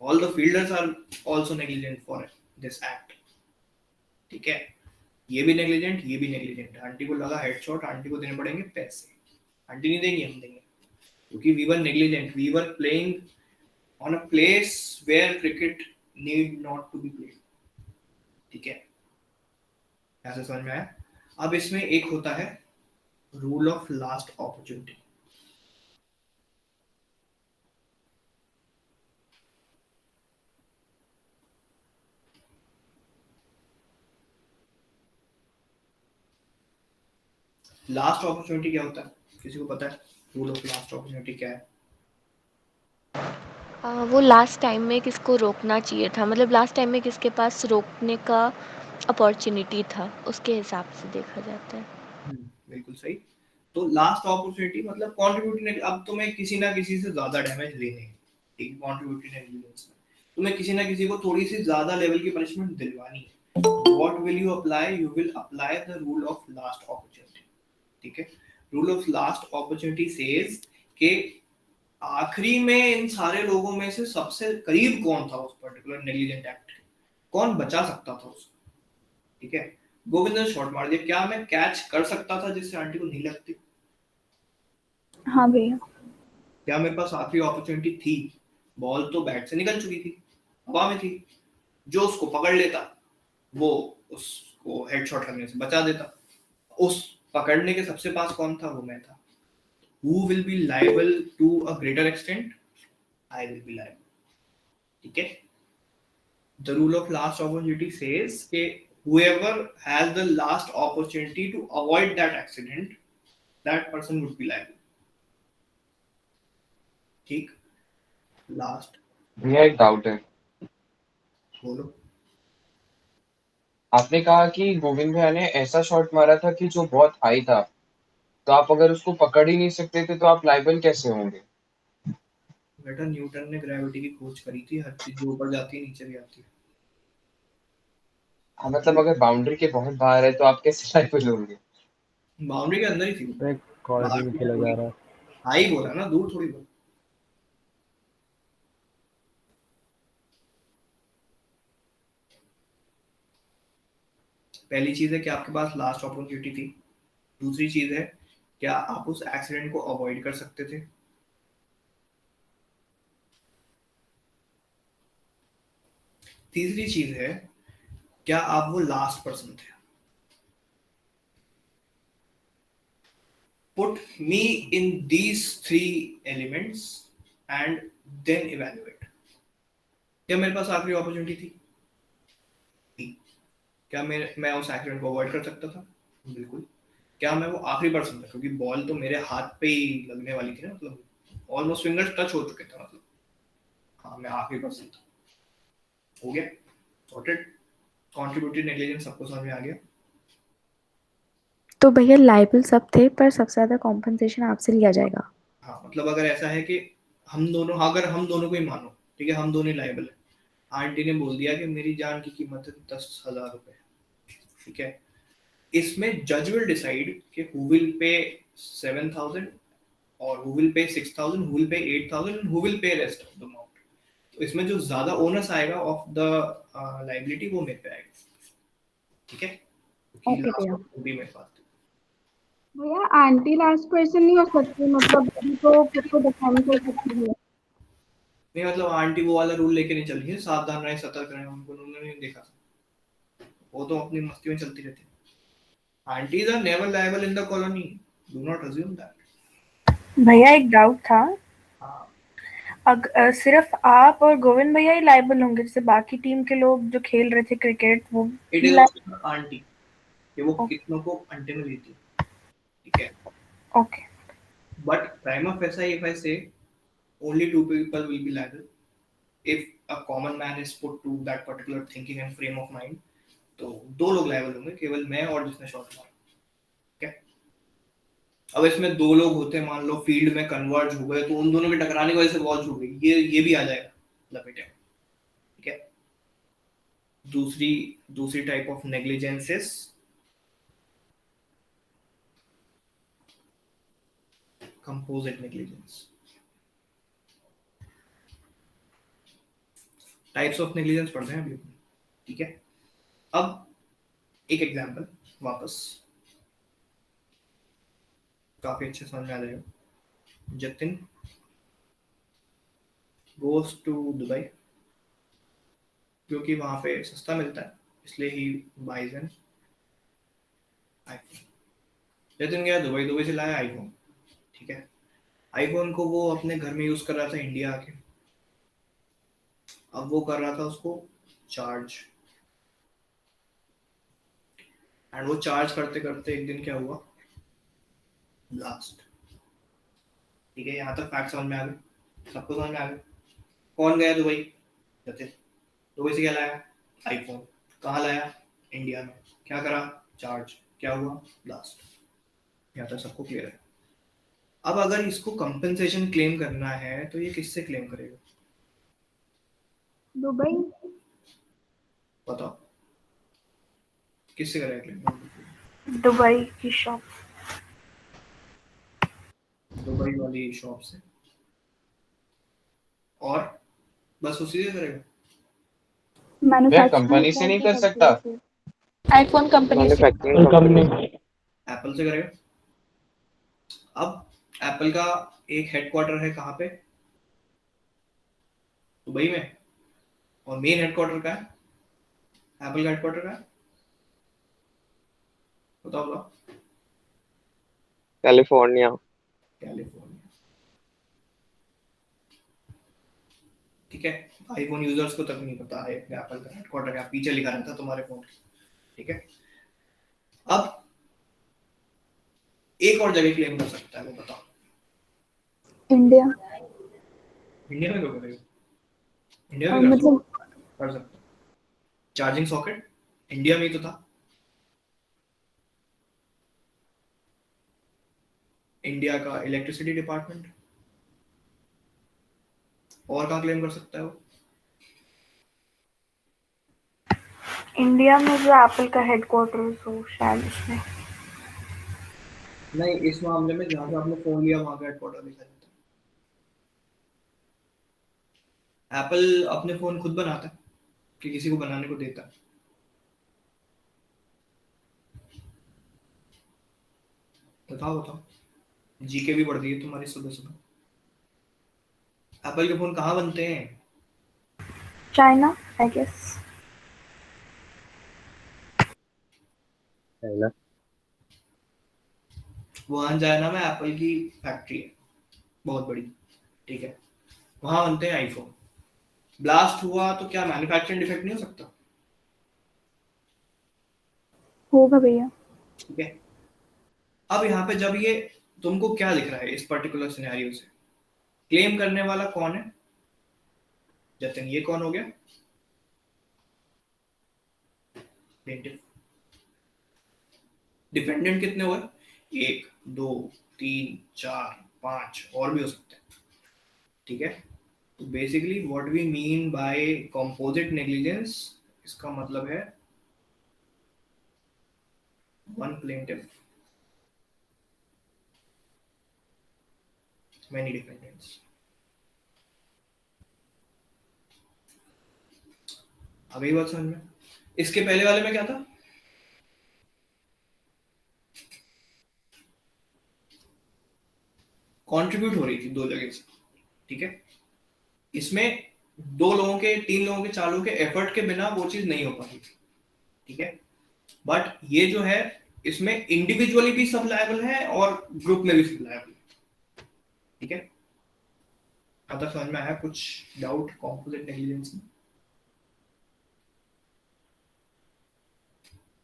All the fielders are also negligent for this act. ठीक है, ये भी नेग्लिजेंट, ये भी नेग्लिजेंट। आंटी को लगा हेडशॉट, आंटी को देने पड़ेंगे पैसे। आंटी नहीं देंगी, हम देंगे, क्योंकि we were negligent. We were playing on a place where cricket need not to be played. ठीक है, ऐसे समझ में आया? अब इसमें एक होता है rule of last opportunity. Last opportunity क्या होता है? किसी को पता है रूल ऑफ लास्ट अपॉर्चुनिटी क्या है? वो लास्ट टाइम में किसको रोकना चाहिए था, मतलब लास्ट टाइम में किसके पास रोकने का अपॉर्चुनिटी था, उसके हिसाब से देखा जाता है। बिल्कुल सही। तो लास्ट अपॉर्चुनिटी मतलब कंट्रीब्यूटरी। अब तुम्हें किसी ना किसी से ज्यादा डैमेज लेने हैं, एक कंट्रीब्यूटरी नेग्लिजेंस में तुम्हें किसी ना किसी को थोड़ी सी ज्यादा लेवल की पनिशमेंट दिलवानी है। What will you apply? You will apply the rule of last opportunity. ठीक है, rule of last opportunity says कि आखिरी में इन सारे लोगों में से सबसे करीब कौन था उस पर्टिकुलर नेग्लिजेंट एक्ट के, कौन बचा सकता था उसको, ठीक है। गोविंद ने शॉट मार दिया, क्या मैं कैच कर सकता था जिससे आंटी को नहीं लगती? हाँ भैया। क्या मेरे पास आखिरी अपॉर्चुनिटी थी? बॉल तो बैट से निकल चुकी थी, हवा में थी, जो उसको पकड़ लेता वो उसको हेडशॉट लगने से बचा देता। उस पकड़ने के सबसे पास कौन था? वो मैं था। Who will be liable to a greater extent? I will be liable. ठीक है। The rule of last opportunity says कि whoever has the last opportunity to avoid that accident, that person would be liable. ठीक। Last भैया एक doubt है, बोलो। आपने कहा कि गोविंद भैया ने ऐसा शॉट मारा था कि जो बहुत हाई था, तो आप अगर उसको पकड़ ही नहीं सकते थे तो आप लायबल कैसे होंगे? बेटा न्यूटन ने ग्रेविटी की खोज करी थी, हर चीज जो ऊपर जाती है नीचे भी आती है। हाँ मतलब अगर बाउंड्री के बहुत बाहर है तो आप कैसे लायबल होंगे? बाउंड्री के अंदर ही थी वो। क्वालिटी में खेला जा रहा है। हाई बोला ना, दूर थोड़ी बोला। पहली चीज है कि आपके पास लास्ट अपॉर्चुनिटी थी। दूसरी चीज है क्या आप उस एक्सीडेंट को अवॉइड कर सकते थे? तीसरी चीज है क्या आप वो लास्ट पर्सन थे? Put me in these 3 elements and then evaluate. क्या मेरे पास आखिरी अपॉर्चुनिटी थी? क्या मैं उस एक्सीडेंट को अवॉइड कर सकता था? बिल्कुल। क्या मैं वो आखिरी पर्सन था? क्योंकि बॉल तो मेरे हाथ पे ही लगने वाली थी ना, मतलब ऑलमोस्ट फिंगर्स टच हो चुके थे, मतलब हाँ मैं आखिरी पर्सन था। हो गया, सॉर्टेड। कंट्रीब्यूटिव नेग्लिजेंस सबको समझ में आ गया। तो भैया लाइबल सब थे पर सबसे ज्यादा कॉम्पनसेशन आपसे लिया जाएगा। हाँ मतलब अगर ऐसा है कि हम दोनों, अगर हम दोनों को ही मानो, ठीक है, हम दोनों ही लायबल है। आंटी ने बोल दिया कि मेरी जान की कीमत है 10,000 रुपए, ठीक है। इसमें जज विल डिसाइड कि हु विल पे 7,000 और who will pay 6,000, who will pay 8,000 and who will pay rest of the amount. तो इसमें जो ज्यादा ओनस आएगा ऑफ द लायबिलिटी वो मेरे पे आएगा, ठीक है। ओके लास्ट भैया। भी मेरे पास। भैया आंटी लास्ट क्वेश्चन नहीं हो सकती, मतलब अभी तो खुद को डिफेंड कर सकती है। नहीं मतलब आंटी वो वाला रूल लेके नहीं चल रही है, सावधान रहें सतर्क रहें, उनको उन्होंने नहीं देखा था, वो तो अपनी मस्ती में चलती रहती है। Aunties are never liable in the colony, do not assume that. भैया एक डाउट था, हाँ सिर्फ आप और गोविंद भैया ही लायबल होंगे, जैसे बाकी टीम के लोग जो खेल रहे थे क्रिकेट वो इट भी इज liable? आंटी कि वो कितनों को अंडे में देती है, ठीक है। Okay. But prima facie if I say only 2 people will be liable if a common man is put to that particular thinking and frame of mind, तो 2 लोग लायबल होंगे, केवल मैं और जिसने शॉट मारा, ठीक है। अब इसमें 2 लोग होते, मान लो फील्ड में कन्वर्ज हो गए, तो उन दोनों के टकराने की वजह से बॉल छूट गई, ये भी आ जाएगा लपेटे में, ठीक है। दूसरी type of negligences composite negligence. Types of negligence पढ़ते हैं अभी, ठीक है। अब एक एग्जांपल वापस काफी अच्छे समझ में आ जाएगा। जतिन गोस टू दुबई क्योंकि वहां पे सस्ता मिलता है, इसलिए ही बाइज एन आईफोन। जतिन गया दुबई, दुबई से लाया आईफोन, ठीक है। आईफोन को वो अपने घर में यूज कर रहा था इंडिया आके। अब वो कर रहा था उसको चार्ज, एंड वो चार्ज करते करते एक दिन क्या हुआ, ब्लास्ट, ठीक है। यहाँ तक फैक्ट समझ में आ गए, सबको समझ में आ गया। कौन गया दुबई? जतिन। दुबई से क्या लाया? आईफोन। कहाँ लाया? इंडिया में। क्या करा? चार्ज। क्या हुआ? ब्लास्ट। यहाँ तक सबको क्लियर है। अब अगर इसको कंपनसेशन क्लेम करना है तो ये किससे क्लेम करेगा? दुबई। बताओ किससे करेगा क्लेम? दुबई की शॉप। दुबई वाली शॉप से। और बस उसी से करेगा। वह मैन्युफैक्चरिंग कंपनी से नहीं कर सकता। आईफोन कंपनी से मैन्युफैक्चरिंग कंपनी एप्पल से करेगा। अब एप्पल का एक हेडक्वार्टर है कहाँ पे? दुबई में। और मेन हेडक्वार्टर का है, एप्पल का हेडक्वार्टर का है, बताओ बताओ। कैलिफोर्निया। कैलिफोर्निया। ठीक है, आईफोन यूजर्स को तक नहीं पता है एप्पल का हेडक्वार्टर क्या, पीछे लिखा रहता है तुम्हारे फोन के। ठीक है, अब एक और जगह क्लेम कर सकता है, वो बताओ। इंडिया। इंडिया में क्यों करेगा? इंडिया में कर मतलब सकता है। चार्जिंग सॉकेट इंडिया में ही तो था। इंडिया का इलेक्ट्रिसिटी डिपार्टमेंट। और कहाँ क्लेम कर सकता है वो? इंडिया में जो एप्पल का हेडक्वार्टर हो शायद उसमें। नहीं, इस मामले में जहाँ से आपने फोन लिया वहाँ का हेडक्वार्टर लिखा जाता है। एप्पल अपने फोन खुद बनाता है कि किसी को बनाने को देता है? बताओ बताओ, जीके भी बढ़ गई है तुम्हारी सुबह सुबह। एप्पल के फोन कहाँ बनते हैं? China I guess. China. Wuhan China में एप्पल की फैक्ट्री है बहुत बड़ी। ठीक है, वहां बनते हैं आईफोन। ब्लास्ट हुआ तो क्या मैन्युफैक्चरिंग डिफेक्ट नहीं हो सकता? होगा भैया। ठीक है, अब यहाँ पे जब ये तुमको क्या दिख रहा है इस पर्टिकुलर सिनेरियो से, क्लेम करने वाला कौन है? जतिन, ये कौन हो गया? प्लेंटिफ। डिपेंडेंट कितने हुए? 1 2 3 4 5 और भी हो सकते हैं। ठीक है, तो basically what we mean by composite negligence, इसका मतलब है वन प्लेंटिफ many defendants। आ गई बात समझ में? इसके पहले वाले में क्या था? कंट्रीब्यूट हो रही थी दो जगह से। ठीक है, इसमें 2 लोगों के, 3 लोगों के, 4 लोगों के एफर्ट के बिना वो चीज नहीं हो पाई थी। ठीक है, बट ये जो है इसमें इंडिविजुअली भी सब लायबल है और ग्रुप में भी सब लायबल है। ठीक है, अब तक समझ में आया? कुछ डाउट कंपोजिट नेग्लिजेंस में?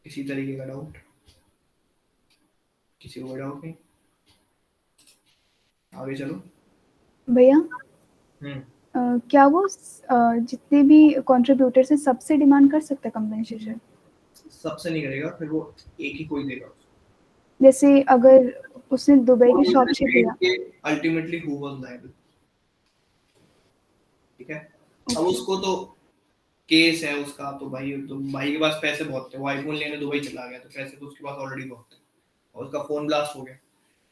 इसी तरीके का डाउट किसी को डाउट नहीं? आगे चलो। भैया हम्म क्या वो जितने भी कंट्रीब्यूटर्स हैं सबसे डिमांड कर सकता है कंपनसेशन? सबसे नहीं करेगा, फिर वो एक ही कोई देगा। जैसे अगर उसने दुबई की शॉप से किया। Ultimately who was liable. ठीक है, अब उसको तो केस है उसका, तो भाई के पास पैसे बहुत थे, वो आईफोन लेने दुबई चला गया, तो पैसे तो उसके पास ऑलरेडी बहुत थे और उसका फोन ब्लास्ट हो गया।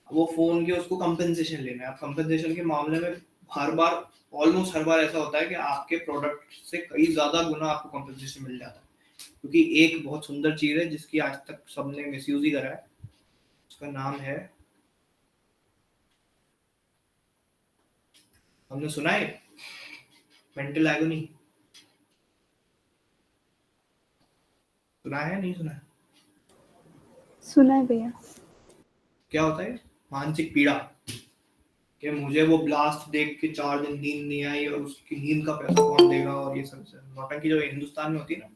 अब वो फोन के उसको कंपेंसेशन लेना है। अब कंपेंसेशन के मामले में हर बार, ऑलमोस्ट हर बार ऐसा होता है कि आपके प्रोडक्ट से कई ज्यादा गुना आपको कंपेंसेशन मिल जाता है, क्योंकि एक बहुत सुंदर चीज है जिसकी आज तक सबने मिसयूज ही करा है, उसका नाम है, हमने सुना है, मेंटल एगोनी। सुना है नहीं सुना है? सुना है भैया। क्या होता है? मानसिक पीड़ा, कि मुझे वो ब्लास्ट देख के 4 दिन नींद नहीं आई और उसकी नींद का पैसा कौन देगा, और ये सब नौटंकी जो हिंदुस्तान में होती है ना,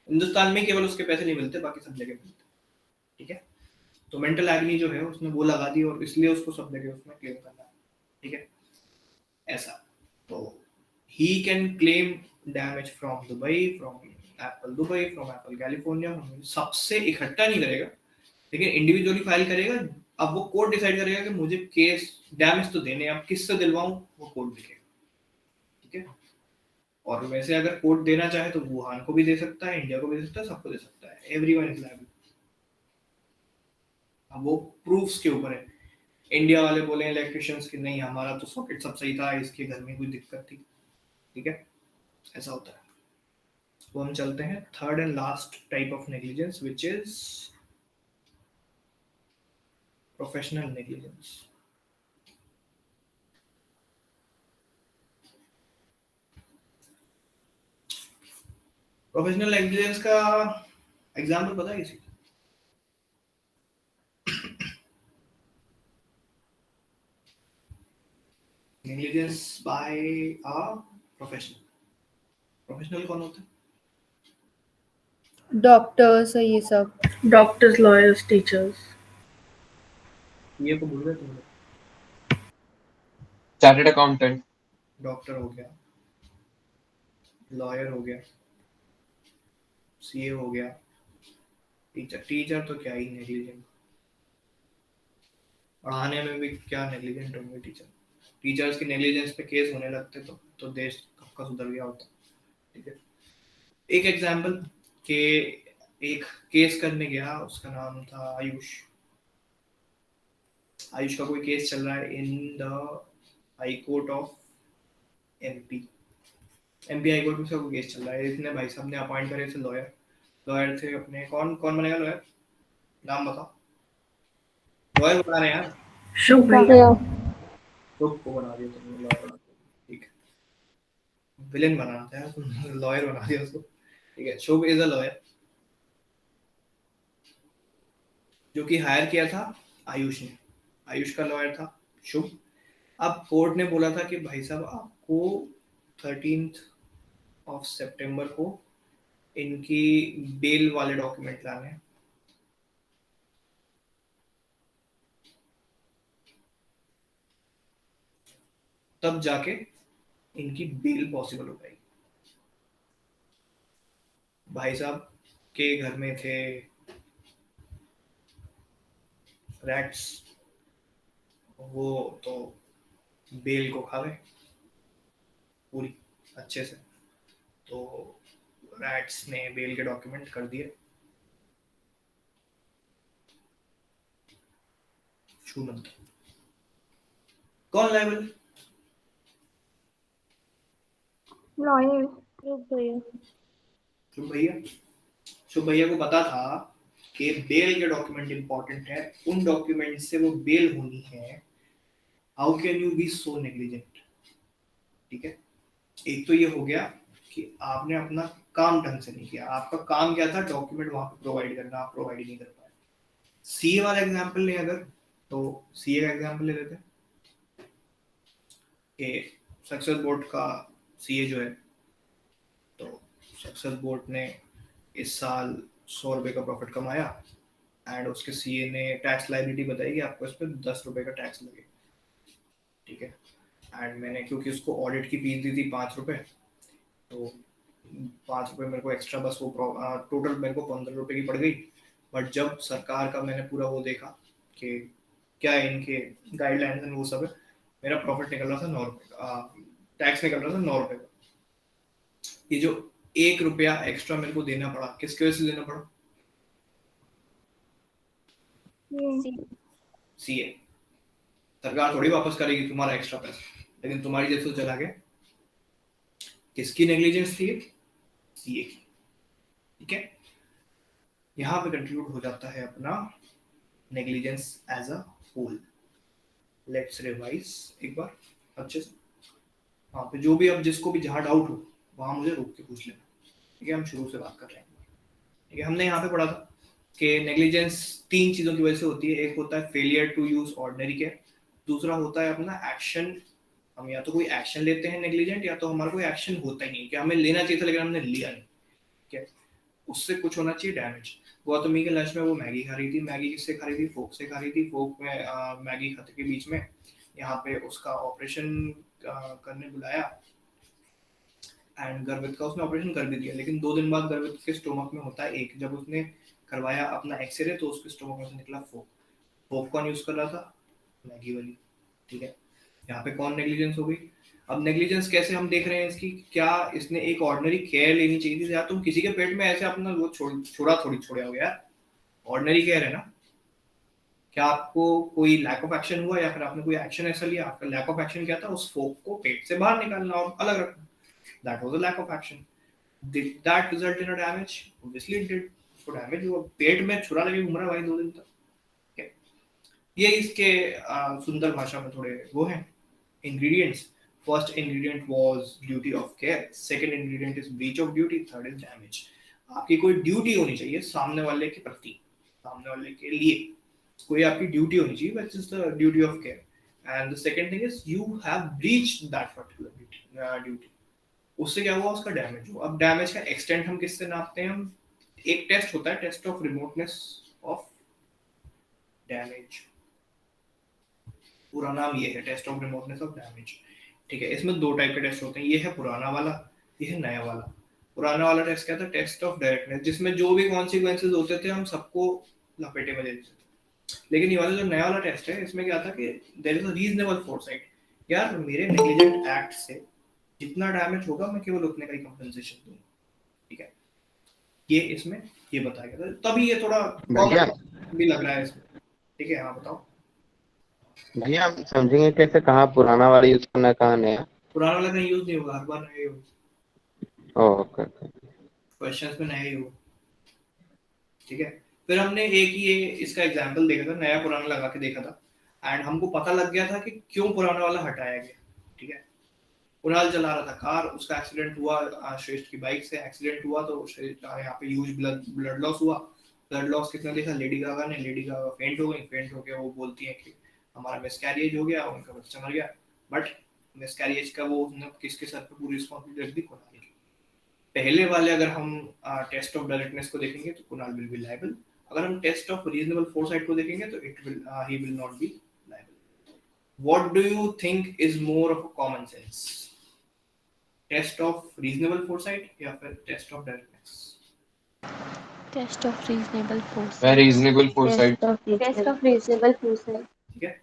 हिंदुस्तान में केवल उसके पैसे नहीं मिलते, बाकी सब जगह मिलते। ठीक है, तो मेंटल एग्नी जो है उसने वो लगा दी और इसलिए उसको सब जगह उसमें क्लेम करना है। ठीक है, ऐसा। तो he can claim damage from Dubai, from Apple Dubai, from Apple California. सबसे इकट्ठा नहीं करेगा, लेकिन इंडिविजुअली फाइल करेगा। अब वो कोर्ट डिसाइड करेगा कि मुझे केस डैमेज तो देने, अब किससे दिलवाऊं, वो कोर्ट देखेगा। ठीक है, और वैसे अगर कोर्ट देना चाहे तो वुहान को भी दे सकता है, इंडिया को भी दे सकता है, सबको दे सकता है। Everyone is liable. अब वो प्रूफ्स के ऊपर है। इंडिया वाले बोले इलेक्ट्रिशियंस कि नहीं, हमारा तो सॉकेट सब सही था, इसके घर में कोई दिक्कत थी, ठीक है, ऐसा होता है। तो हम चलते हैं third and last type of negligence which is professional negligence. Professional negligence का एग्जाम्पल पता है किसी को? Negligence by a professional. Professional कौन होता है? डॉक्टर्स ये सब, डॉक्टर्स, लॉयर्स, टीचर्स। ये को भूल गए तुम लोग? Chartered accountant. डॉक्टर हो गया, लॉयर हो गया, सीए हो गया, टीचर तो क्या ही नेग्लिजेंट, पढ़ाने में भी क्या नेग्लिजेंट होंगे टीचर। टीचर्स की नेग्लिजेंस पे केस होने लगते तो देश कब का सुधर गया होता। ठीक है, एक एग्जांपल के एक केस करने गया, उसका नाम था आयुष। आयुष का कोई केस चल रहा है in the high court of MP high court में उसका कोई केस चल रहा है। इतने भाई साहब ने अपॉइंट करे थे लॉयर थे अपने। कौन बनेगा लॉयर? नाम बताओ। लॉयर बना रहे हैं यार। शुभ भैया। शुभ को बना दिया तुमने लॉयर। ठीक है, विलेन बनाना था यार, तुम लॉयर बना दिया उसको। ठीक है, शुभ इज अ लॉयर जो कि हायर किया था आयुष ने। आयुष का लॉयर था शुभ। अब कोर्ट ने बोला था कि भाई साहब आपको 13th ऑफ सितंबर को इनकी बेल वाले डॉक्यूमेंट लाने हैं। तब जाके इनकी बेल पॉसिबल हो पाएगी। भाई साहब के घर में थे रैट्स, वो तो बेल को खा गए पूरी अच्छे से। तो रैट्स ने बेल के डॉक्यूमेंट कर दिए। छूमंत कौन लायबल? लॉयर। शुभ भैया को पता था कि बेल के डॉक्यूमेंट इंपॉर्टेंट है, उन डॉक्यूमेंट से वो बेल होनी है। How can you be so negligent? ठीक है, एक तो ये हो गया कि आपने अपना काम ढंग से नहीं किया। आपका काम क्या था? डॉक्यूमेंट वहां पे प्रोवाइड करना, आप प्रोवाइड ही नहीं कर पाए। सीए वाला एग्जांपल लें अगर, तो सीए का एग्जांपल ले लेते हैं कि सक्सेस बोर्ड का सीए जो है, तो सक्सेस बोर्ड ने इस साल 100 रुपए का प्रॉफिट कमाया एंड उसके सीए ने टैक्स लायबिलिटी बताई कि आपको इस पर 10 रुपए का टैक्स लगे। ठीक है, एंड मैंने क्योंकि उसको ऑडिट की फीस दी थी 5 रुपए, तो 5 रुपए मेरे को एक्स्ट्रा, बस वो टोटल मेरे को 15 रुपए की पड़ गई। बट जब सरकार का मैंने पूरा वो देखा कि क्या इनके गाइडलाइंस एंड वो सब है, मेरा प्रॉफिट निकल रहा था 9 रुपए का, टैक्स निकल रहा था 9 रुपए का। ये जो 1 रुपया एक्स्ट्रा मेरे को देना पड़ा, किसकी वजह से देना पड़ा? सीए। सरकार थोड़ी वापस करेगी तुम्हारा एक्स्ट्रा पैसा, लेकिन तुम्हारी जैसे चला गया। किसकी नेग्लिजेंस थी? सीए की। ठीक है, यहाँ पे कंक्लूड हो जाता है अपना negligence as a whole. Let's revise एक बार अच्छे से। हाँ, पे जो भी अब जिसको भी जहाँ डाउट हो वहाँ मुझे रोक के पूछ लेना। ठीक है, हम शुरू से बात कर रहे हैं। ठीक है, हमने यहाँ पे पढ़ा था कि नेग्लिजेंस 3 चीजों की वजह से होती है। एक होता है failure to use ordinary care, दूसरा होता है अपना एक्शन। हम या तो कोई एक्शन लेते हैं नेग्लिजेंट, या तो हमारा कोई एक्शन होता ही नहीं कि हमें लेना चाहिए था लेकिन हमने लिया नहीं। ठीक है, उससे कुछ होना चाहिए डैमेज। गौतमी के लंच में वो मैगी खा रही थी। मैगी किससे खा रही थी? फोक से खा रही थी। फोक में मैगी खाते के बीच में यहाँ पे उसका ऑपरेशन करने बुलाया एंड गर्वित का उसने ऑपरेशन कर भी दिया। लेकिन 2 दिन बाद गर्वित के स्टोमक में होता है एक, जब उसने करवाया अपना एक्सरे तो उसके स्टोमक में से निकला फोक। फोक कौन यूज कर रहा था? मैगी वाली। ठीक है, यहाँ पे कौन नेग्लिजेंस हो गई? अब नेग्लिजेंस कैसे हम देख रहे हैं इसकी? क्या इसने एक ऑर्डिनरी केयर लेनी चाहिए थी? या तुम किसी के पेट में ऐसे अपना वो छोड़ा हो गया, ऑर्डिनरी केयर है ना। क्या आपको कोई लैक ऑफ एक्शन हुआ या फिर आपने कोई एक्शन ऐसा लिया? आपका लैक ऑफ एक्शन क्या था? उस फोक को पेट से बाहर निकालना और अलग रखना। That was a lack of action. Did that result in a damage? Obviously it did. उसको डैमेज हुआ, पेट में छुरा लगे घूम रहा भाई 2 दिन तक. Okay. ये इसके सुंदर भाषा में थोड़े वो हैं ingredients. First ingredient was duty of care. Second ingredient is breach of duty. Third is damage. आपकी कोई ड्यूटी होनी चाहिए सामने वाले के प्रति, सामने वाले के लिए कोई आपकी ड्यूटी होनी चाहिए, which is the duty of care. And the second thing is you have breached that particular duty. उससे क्या हुआ, उसका डैमेज हुआ. अब डैमेज का एक्सटेंट हम किससे नापते हैं? हम एक टेस्ट होता है, test of remoteness of damage. पूरा नाम ये है, test of remoteness of damage. ठीक है, इसमें 2 टाइप के टेस्ट होते हैं. ये है पुराना वाला, ये है नया वाला. पुराना वाला टेस्ट क्या था? टेस्ट ऑफ डायरेक्टनेस, जिसमें जो भी कॉन्सिक्वेंसेस होते थे हम सबको लपेटे में दे देते थे. लेकिन ये वाला जो नया वाला टेस्ट है, इसमें क्या था कि there is a reasonable foresight. यार मेरे नेग्लिजेंट एक्ट से जितना डैमेज होगा मैं केवल उतने का ही कंपनसेशन दूंगा. ठीक है, ये इसमें ये बताया गया था. तभी ये थोड़ा भी लग रहा है इसमें. ठीक है, हाँ बताओ भैया. हम समझेंगे कैसे कहाँ पुराना वाला यूज करना, कहाँ नया? पुराना वाला कहीं यूज नहीं होगा, हर बार नया यूज. ओके, क्वेश्चंस में नया ही होगा. ठीक है, फिर हमने एक ये इसका एग्जांपल देखा था, नया पुराना लगा के देखा था, एंड हमको पता लग गया था कि क्यों पुराना वाला हटाया गया. ठीक है, कुणाल चला रहा था कार, उसका एक्सीडेंट हुआ, श्रेष्ठ की बाइक से एक्सीडेंट हुआ, तो यहाँ पे ह्यूज ब्लड लॉस हुआ. ब्लड लॉस कितना देखा? लेडी गागा ने. लेडी गागा फेंट हो गई. फेंट होके वो बोलती है कि हमारा मिसकैरेज हो गया, उनका बच्चा मर गया. बट मिसकैरेज का वो किसके सर पे पूरी रिस्पांसिबिलिटी रख दी? कुणाल की. पहले वाले अगर हम टेस्ट ऑफ डायरेक्टनेस को देखेंगे तो कुणाल विल बी लायबल. अगर हम टेस्ट ऑफ रीजनेबल फोरसाइट को देखेंगे तो he will not be liable. What do you think is more of a common sense? Test of reasonable foresight या फिर test of directness? Test of reasonable force. Reasonable foresight. Test of reasonable foresight. ठीक है,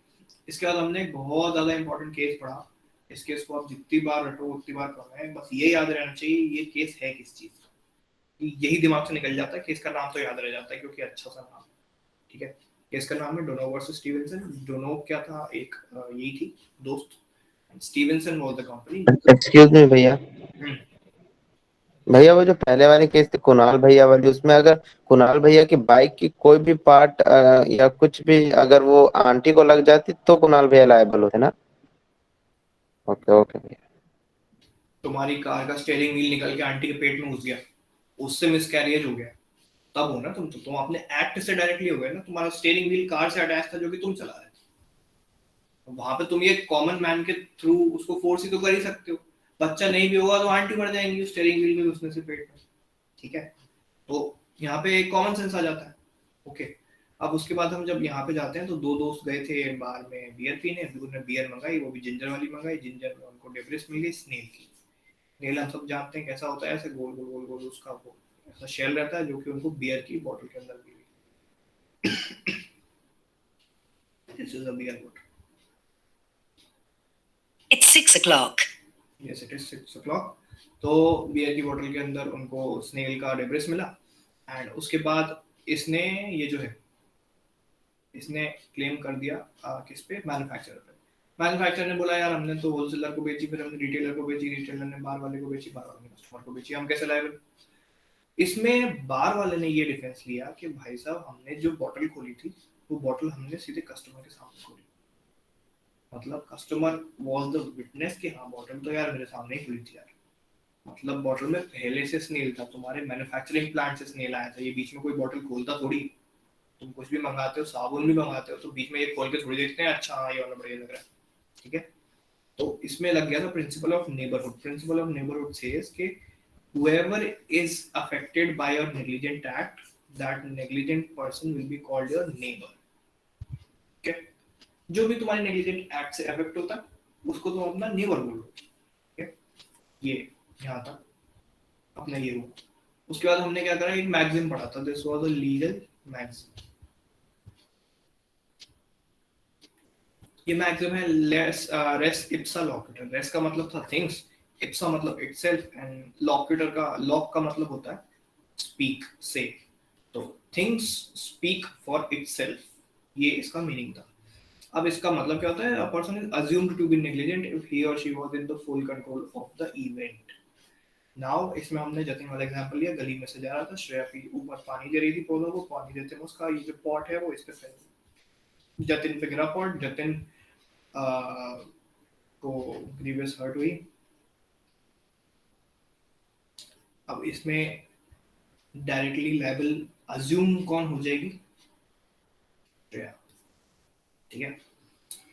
इसके बाद हमने एक बहुत ज्यादा इंपॉर्टेंट केस पढ़ा. इस केस को आप जितनी बार रटो उतनी बार कम है. बस ये याद रहना चाहिए ये केस है किस चीज का. यही दिमाग से निकल जाता है. केस का नाम तो याद रह जाता है क्योंकि अच्छा सा नाम. ठीक है, केस का नाम है डोनो वर्सेस स्टीवेंसन. डोनो क्या था? एक यही थी दोस्त. Stevenson was the company. Excuse me भैया. भैया वो जो पहले वाले केस थे कुणाल भैया वाली, उसमें अगर कुणाल भैया की बाइक की कोई भी पार्ट या कुछ भी अगर वो आंटी को लग जाती तो कुणाल भैया लायबल होते ना? ओके ओके भैया. तुम्हारी कार का स्टीयरिंग व्हील निकल के आंटी के पेट में घुस गया, उससे मिसकैरेज हो गया, तब हो ना तुम अपने एक्ट से डायरेक्टली हो गए ना. तुम्हारा स्टीयरिंग व्हील कार से अटैच था जो कि तुम चला रहे थे. वहां पे तुम ये कॉमन मैन के थ्रू उसको फोर्स ही तो कर ही सकते हो. बच्चा नहीं भी होगा तो आंटी मर जाएंगी स्टीयरिंग व्हील में घुसने से पेट में. ठीक है, तो यहाँ पे एक कॉमन सेंस आ जाता है. ओके, अब उसके बाद हम जब यहाँ पे जाते हैं तो 2 दोस्त गए थे बार में बियर पीने. उन्होंने बियर मंगाई, वो भी जिंजर वाली मंगाई. जिंजर में उनको डेब्रिस मिल गई स्नेल की. स्नेल हम सब जानते हैं कैसा होता है, ऐसे गोल गोल गोल गोल उसका वो ऐसा शेल रहता है जो कि उनको बियर की बोतल के अंदर मिली. दिस इज अ बियर बोतल. It's 6 o'clock. Yes, it is 6 o'clock. तो बियर की बोतल के अंदर उनको स्नेल का डेब्रिस मिला. एंड उसके बाद इसने ये जो है इसने क्लेम कर दिया किस पे? मैन्युफैक्चरर पे. मैन्युफैक्चरर ने बोला यार हमने तो होलसेलर को बेची, फिर हमने रिटेलर को बेची, रिटेलर ने बार वाले को बेची, बार वाले ने कस्टमर को बेची, हम कैसे लायबल? इसमें बार वाले ने ये डिफेंस लिया कि भाई साहब हमने जो बोतल खोली थी वो बोतल हमने सीधे कस्टमर के सामने खोली. मतलब कस्टमर वाज द विटनेस कि हाँ बोतल तो यार मेरे सामने ही खुली थी यार. मतलब बोतल में पहले से स्नेल था, तुम्हारे मैन्युफैक्चरिंग प्लांट से स्नेल आया था. ये बीच में कोई बोतल खोलता थोड़ी. तुम कुछ भी मंगाते हो, साबुन भी मंगाते हो तो बीच में ये खोल के थोड़ी देखते हैं अच्छा हाँ ये वाला बढ़िया लग रहा है. ठीक है, तो इसमें लग गया था principal of neighbourhood. Principal of neighbourhood says कि whoever is affected by your negligent act, that negligent person will be called your neighbor. Okay, जो भी तुम्हारे नेग्लिजेंट एक्ट से अफेक्ट होता है उसको तुम अपना नेबर बोलो. ठीक है, ये यहाँ तक अपना ये रूल. उसके बाद हमने क्या करा, एक मैगजीन पढ़ा था. This was a legal magazine. ये मैगजीन है रेस इप्सा लॉकेटर. रेस का मतलब था थिंग्स, इप्सा मतलब इटसेल्फ, एंड लॉकेटर का लॉक का मतलब होता है स्पीक से. तो थिंग्स स्पीक फॉर इटसेल्फ, ये इसका मीनिंग था. अब इसका मतलब क्या होता है? A person is assumed to be negligent if he or she was in the full control of the event. Now इसमें हमने जतिन वाला एग्जांपल लिया, गली में से जा रहा था, श्रेया की ऊपर पानी दे रही थी पौधों को, पानी देते में उसका ये जो पॉट है वो इस पे फैल, जतिन पे गिरा पॉट, जतिन को ग्रीवियस हर्ट हुई। अब इसमें डायरेक्टली लायबल अज्यूम कौन हो जाएगी? श्रेया, ठीक है,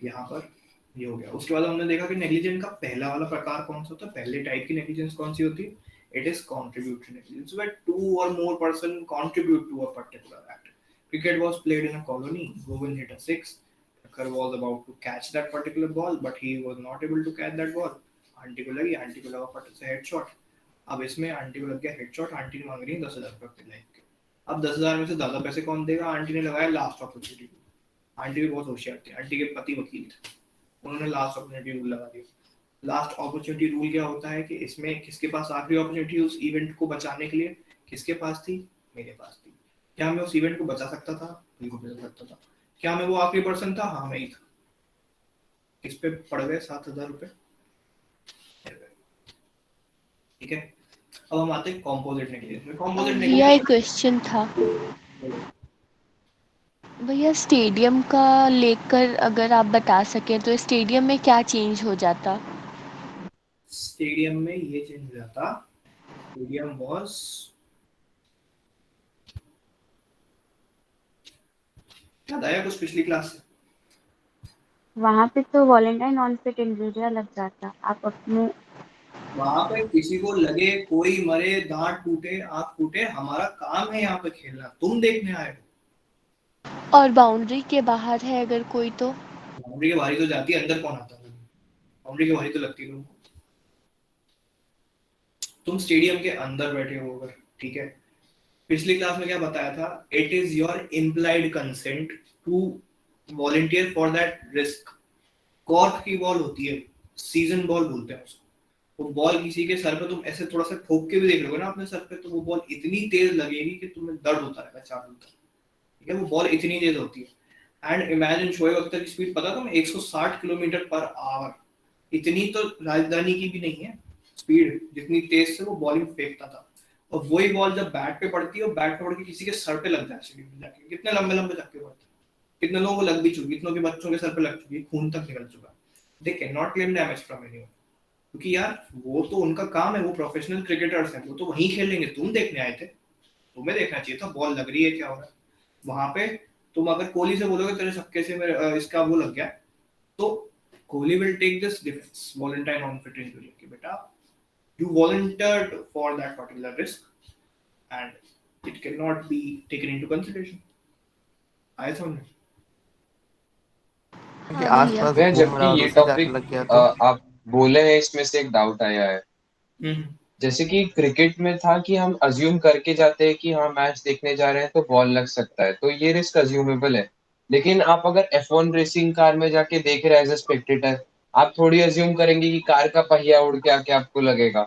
यहाँ पर ये हो गया। उसके बाद हमने देखा कि नेग्लिजेंस का पहला वाला प्रकार कौन सा होता है, पहले टाइप की नेग्लिजेंस कौन सी होती है? It is contributory negligence, where 2 or more person contribute to a particular act. Cricket was played in a colony. Govind hit a 6. Thakkar was about to catch that particular ball, but he was not able to catch that ball. Aunty को लगी, aunty को लगा फट से headshot. अब इसमें aunty को लग गया हेडशॉट, आंटी मांग रही है 10,000 रुपए लाइफ के। अब 10,000 में से ज्यादा पैसे कौन देगा? आंटी ने लगाया लास्ट अपॉर्चुनिटी। आंटी भी बहुत होशियार थी, आंटी के पति वकील थे, उन्होंने लास्ट अपॉर्चुनिटी रूल लगा दिया। लास्ट अपॉर्चुनिटी रूल क्या होता है कि इसमें किसके पास आखिरी अपॉर्चुनिटी उस इवेंट को बचाने के लिए? किसके पास थी? मेरे पास थी। क्या मैं उस इवेंट को बचा सकता था? बिल्कुल बचा सकता था। क्या मैं वो आखिरी पर्सन था? हाँ मैं ही था। इस पे पड़ गए 7,000 रुपए, ठीक है। अब हम आते हैं कॉम्पोजिट नेग्लिजेंस में। कॉम्पोजिट भैया एक क्वेश्चन था भैया, स्टेडियम का लेकर अगर आप बता सकें तो स्टेडियम में क्या चेंज हो जाता? स्टेडियम में ये चेंज हो जाता, स्टेडियम वाज याद आया कुछ पिछली क्लास से? वहां पे तो वॉलेंटाइन नॉन फिट इंडिविजुअल लग जाता। आप अपने वहां पे किसी को लगे, कोई मरे, दांत टूटे, आंख टूटे, हमारा काम है यहाँ पे खेलना, तुम देखने आए हो। और बाउंड्री के बाहर है अगर कोई तो? बाउंड्री के बाहर तो जाती है, अंदर कौन आता है? बाउंड्री के बाहर तो लगती है तुमको। तुम स्टेडियम के अंदर बैठे हो अगर, ठीक है। पिछली क्लास में क्या बताया था? It is your implied consent to volunteer for that risk. Cork की बॉल होती है, सीजन बॉल बोलते हैं उसको। वो बॉल किसी के सर पे तुम ऐसे थोड़ा सा ठोक के भी देख लोगे ना अपने सर पे, तो वो बॉल इतनी तेज लगेगी कि तुम्हें दर्द होता रहेगा चारों तरफ, ठीक है। वो बॉल इतनी तेज होती है। एंड इमेजिन शोएब अख्तर की स्पीड पता तुम्हें 160 किलोमीटर पर आवर। इतनी तो राजधानी की भी नहीं है स्पीड, जितनी तेज से वो बॉलिंग फेंकता था। और वही बॉल जब बैट पे पड़ती है और बैट पे पड़ के किसी के सर पे लग जाए, जाके कितने लंबे लंबे चक्के पड़ते हैं, कितने लोगों को लग भी चुकी, कितनों के बच्चों के सर पे लग चुकी, खून तक निकल चुका। They can not claim damage from anyone, क्योंकि यार वो तो उनका काम है, वो प्रोफेशनल क्रिकेटर्स हैं, वो तो वहीं खेलेंगे। तुम देखने आए थे, तुम्हें देखना चाहिए था बॉल लग रही है क्या हो रहा है वहां पे। तुम अगर कोहली से बोलोगे तेरे छक्के से मेरे इसका वो लग गया, तो Kohli will take this defence volenti non fit injuria कि बेटा you volunteered for that particular risk and it cannot be taken into consideration. आया समझ? आसपास जबकि ये टॉपिक आप बोले हैं, इसमें से एक डाउट आया है। जैसे कि क्रिकेट में था कि हम अज्यूम करके जाते हैं कि हाँ मैच देखने जा रहे हैं तो बॉल लग सकता है, तो ये रिस्क अज्यूमेबल है। लेकिन आप अगर F1 रेसिंग कार में जाके देख रहे हैं एज ए स्पेक्टेटर, आप थोड़ी अज्यूम करेंगे कि कार का पहिया उड़ के आके आपको लगेगा।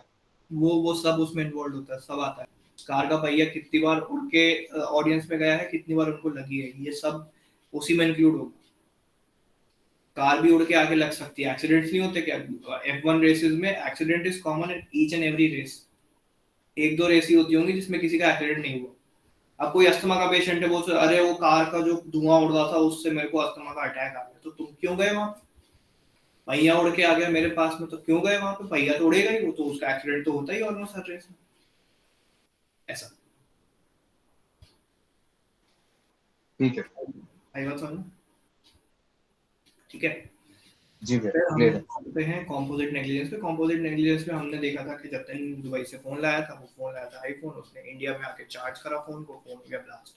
वो सब उसमें इन्वॉल्व होता है, सब आता है। कार का पहिया कितनी बार उड़ के ऑडियंस में गया है, कितनी बार उनको लगी है, ये सब उसी में इंक्लूड होगा। कार भी उड़ के आगे लग सकती है, एक्सीडेंट्स नहीं होते क्या? F1 रेसेस में accident is common in each and every race. 1-2 race ही होती होंगी जिसमें किसी का एक्सीडेंट नहीं हुआ। अब कोई अस्थमा का पेशेंट है, वो अरे वो कार का जो धुआं उड़ रहा था उससे मेरे को अस्थमा का अटैक आ गया, तो तुम क्यों गए वहां? पहिया उड़ के आ गया मेरे पास में, तो क्यों गए वहां पे? पहिया तो उड़ेगा ही, वो तो उसका एक्सीडेंट तो होता ही ऑलमोस्ट हर रेस में। ऐसा ठीक है, आई बात समझ? ठीक है जी भैया। हम हैं कंपोजिट नेग्लिजेंस पे। कंपोजिट नेग्लिजेंस में हमने देखा था कि जतिन दुबई से फोन लाया था, वो फोन लाया था आईफोन, उसने इंडिया में आके चार्ज करा फोन को, फोन हो गया ब्लास्ट।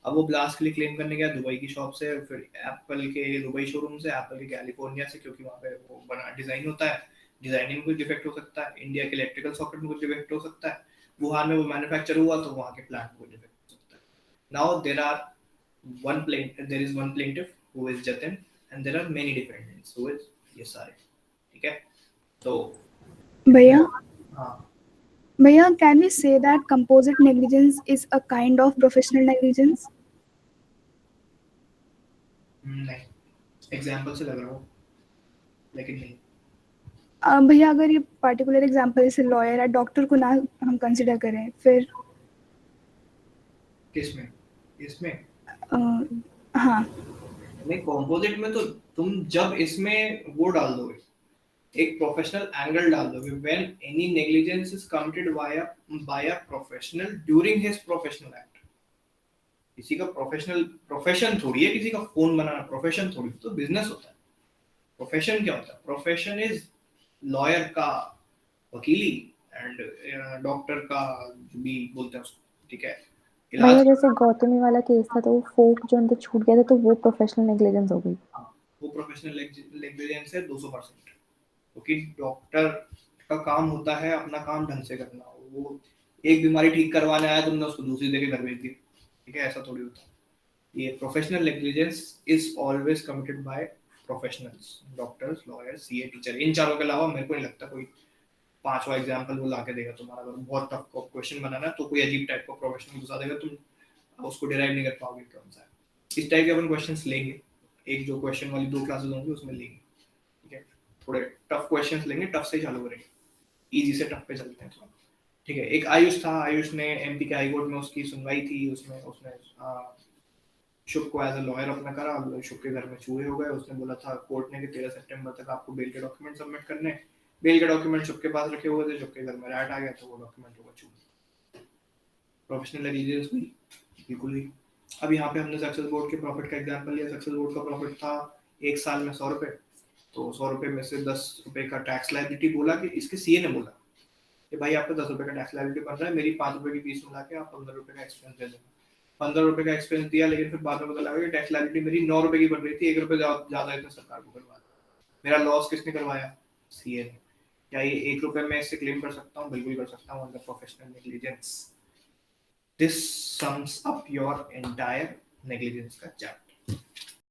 अब वो ब्लास्ट के लिए क्लेम करने गया दुबई की शॉप से, फिर एप्पल के दुबई शोरूम से, एप्पल के कैलिफोर्निया से, क्योंकि वहाँ पे वो बना डिजाइन होता है, डिजाइनिंग में कुछ डिफेक्ट हो सकता है, इंडिया के इलेक्ट्रिकल सॉकेट में कुछ डिफेक्ट हो सकता है, वुहान में वो मैन्युफैक्चर हुआ तो वहाँ के प्लांट में कुछ डिफेक्ट हो सकता है। Now there is one plaintiff who is Jatin and there are many defendants who is ये सारे, ठीक है। तो भैया हाँ, भैया, can we say that composite negligence is a kind of professional negligence? नहीं, एग्जाम्पल से लग रहा हो लेकिन नहीं। भैया अगर ये पर्टिकुलर एग्जांपल जैसे लॉयर या डॉक्टर को ना हम कंसिडर करें फिर किसमें इसमें हाँ नहीं, कंपोजिट में तो तुम जब इसमें वो डाल दोगे, एक प्रोफेशनल एंगल डाल दोगे, when any negligence is committed by a professional during his professional act. किसी का प्रोफेशन थोड़ी है, किसी का फोन बनाना प्रोफेशन थोड़ी, तो बिजनेस होता है। प्रोफेशन क्या होता है? प्रोफेशन इज लॉयर का वकीली एंड डॉक्टर का जो भी बोलते हैं उसको, ठीक है। भैया जैसे गौतमी वाला केस था तो वो फोक जो अंदर छूट गया था तो वो प्रोफेशनल नेग्लिजेंस हो गई। वो प्रोफेशनल नेग्लिजेंस है 200%, क्योंकि डॉक्टर का काम होता है अपना काम ढंग से करना। वो एक बीमारी ठीक करवाने आया, तुमने उसको दूसरी जगह घर भेज दी, ठीक है, ऐसा थोड़ी होता है। ये professional negligence is always committed by professionals, doctors, lawyers, CA, teacher. इन चारों के अलावा मेरे को नहीं लगता कोई पांचवा एग्जांपल वो लाके देगा तुम्हारा। अगर बहुत टफ क्वेश्चन बनाना है तो कोई अजीब टाइप का प्रोफेशनल घुसा देगा, तुम उसको डिराइव नहीं कर पाओगे कौन सा है। इस टाइप के अपन क्वेश्चंस लेंगे, एक जो क्वेश्चन वाली 2 क्लासेस होंगी उसमें लेंगे, ठीक है। थोड़े टफ क्वेश्चंस लेंगे, टफ से चालू करेंगे, इजी से टफ पे चलते हैं थोड़ा, ठीक है। एक आयुष था, आयुष ने एमपी के हाई कोर्ट में उसकी सुनवाई थी, उसमें उसने शुभ को एज अ लॉयर अपना करा। शुभ के घर में चूहे हो गए। उसने बोला था कोर्ट ने कि 13 सितंबर तक आपको बेल के डॉक्यूमेंट सबमिट करने। बेल के डॉक्यूमेंट शुभ के पास रखे हुए थे, शुभ के घर में रैट आ गया तो वो डॉक्यूमेंट होगा चूहे। प्रोफेशनल नेग्लिजेंस हुई, बिल्कुल हुई। अब यहाँ पे हमने सक्सेस बोर्ड के प्रॉफिट का एग्जांपल लिया। सक्सेस बोर्ड का प्रॉफिट था 1 साल में 100 रुपए, तो 100 रुपए में से 10 रुपए का टैक्स लायबिलिटी बोला कि इसके सीए ने बोला कि भाई आपको 10 रुपए का टैक्स लायबिलिटी बन रहा है, मेरी 5 रुपए की फीस मिला के आप 15 रुपए का एक्सपेंस दे देना। 15 रुपए का एक्सपेंस दिया, लेकिन फिर बाद में पता लगा कि टैक्स लायबिलिटी मेरी 9 रुपए की बन रही थी, 1 रुपए ज्यादा इसने सरकार को करवा दिया। मेरा लॉस किसने करवाया? सीए ने। क्या ये 1 रुपए में इससे क्लेम कर सकता हूँ? बिल्कुल कर सकता हूँ, under professional negligence. This sums up your entire negligence का चैप्टर।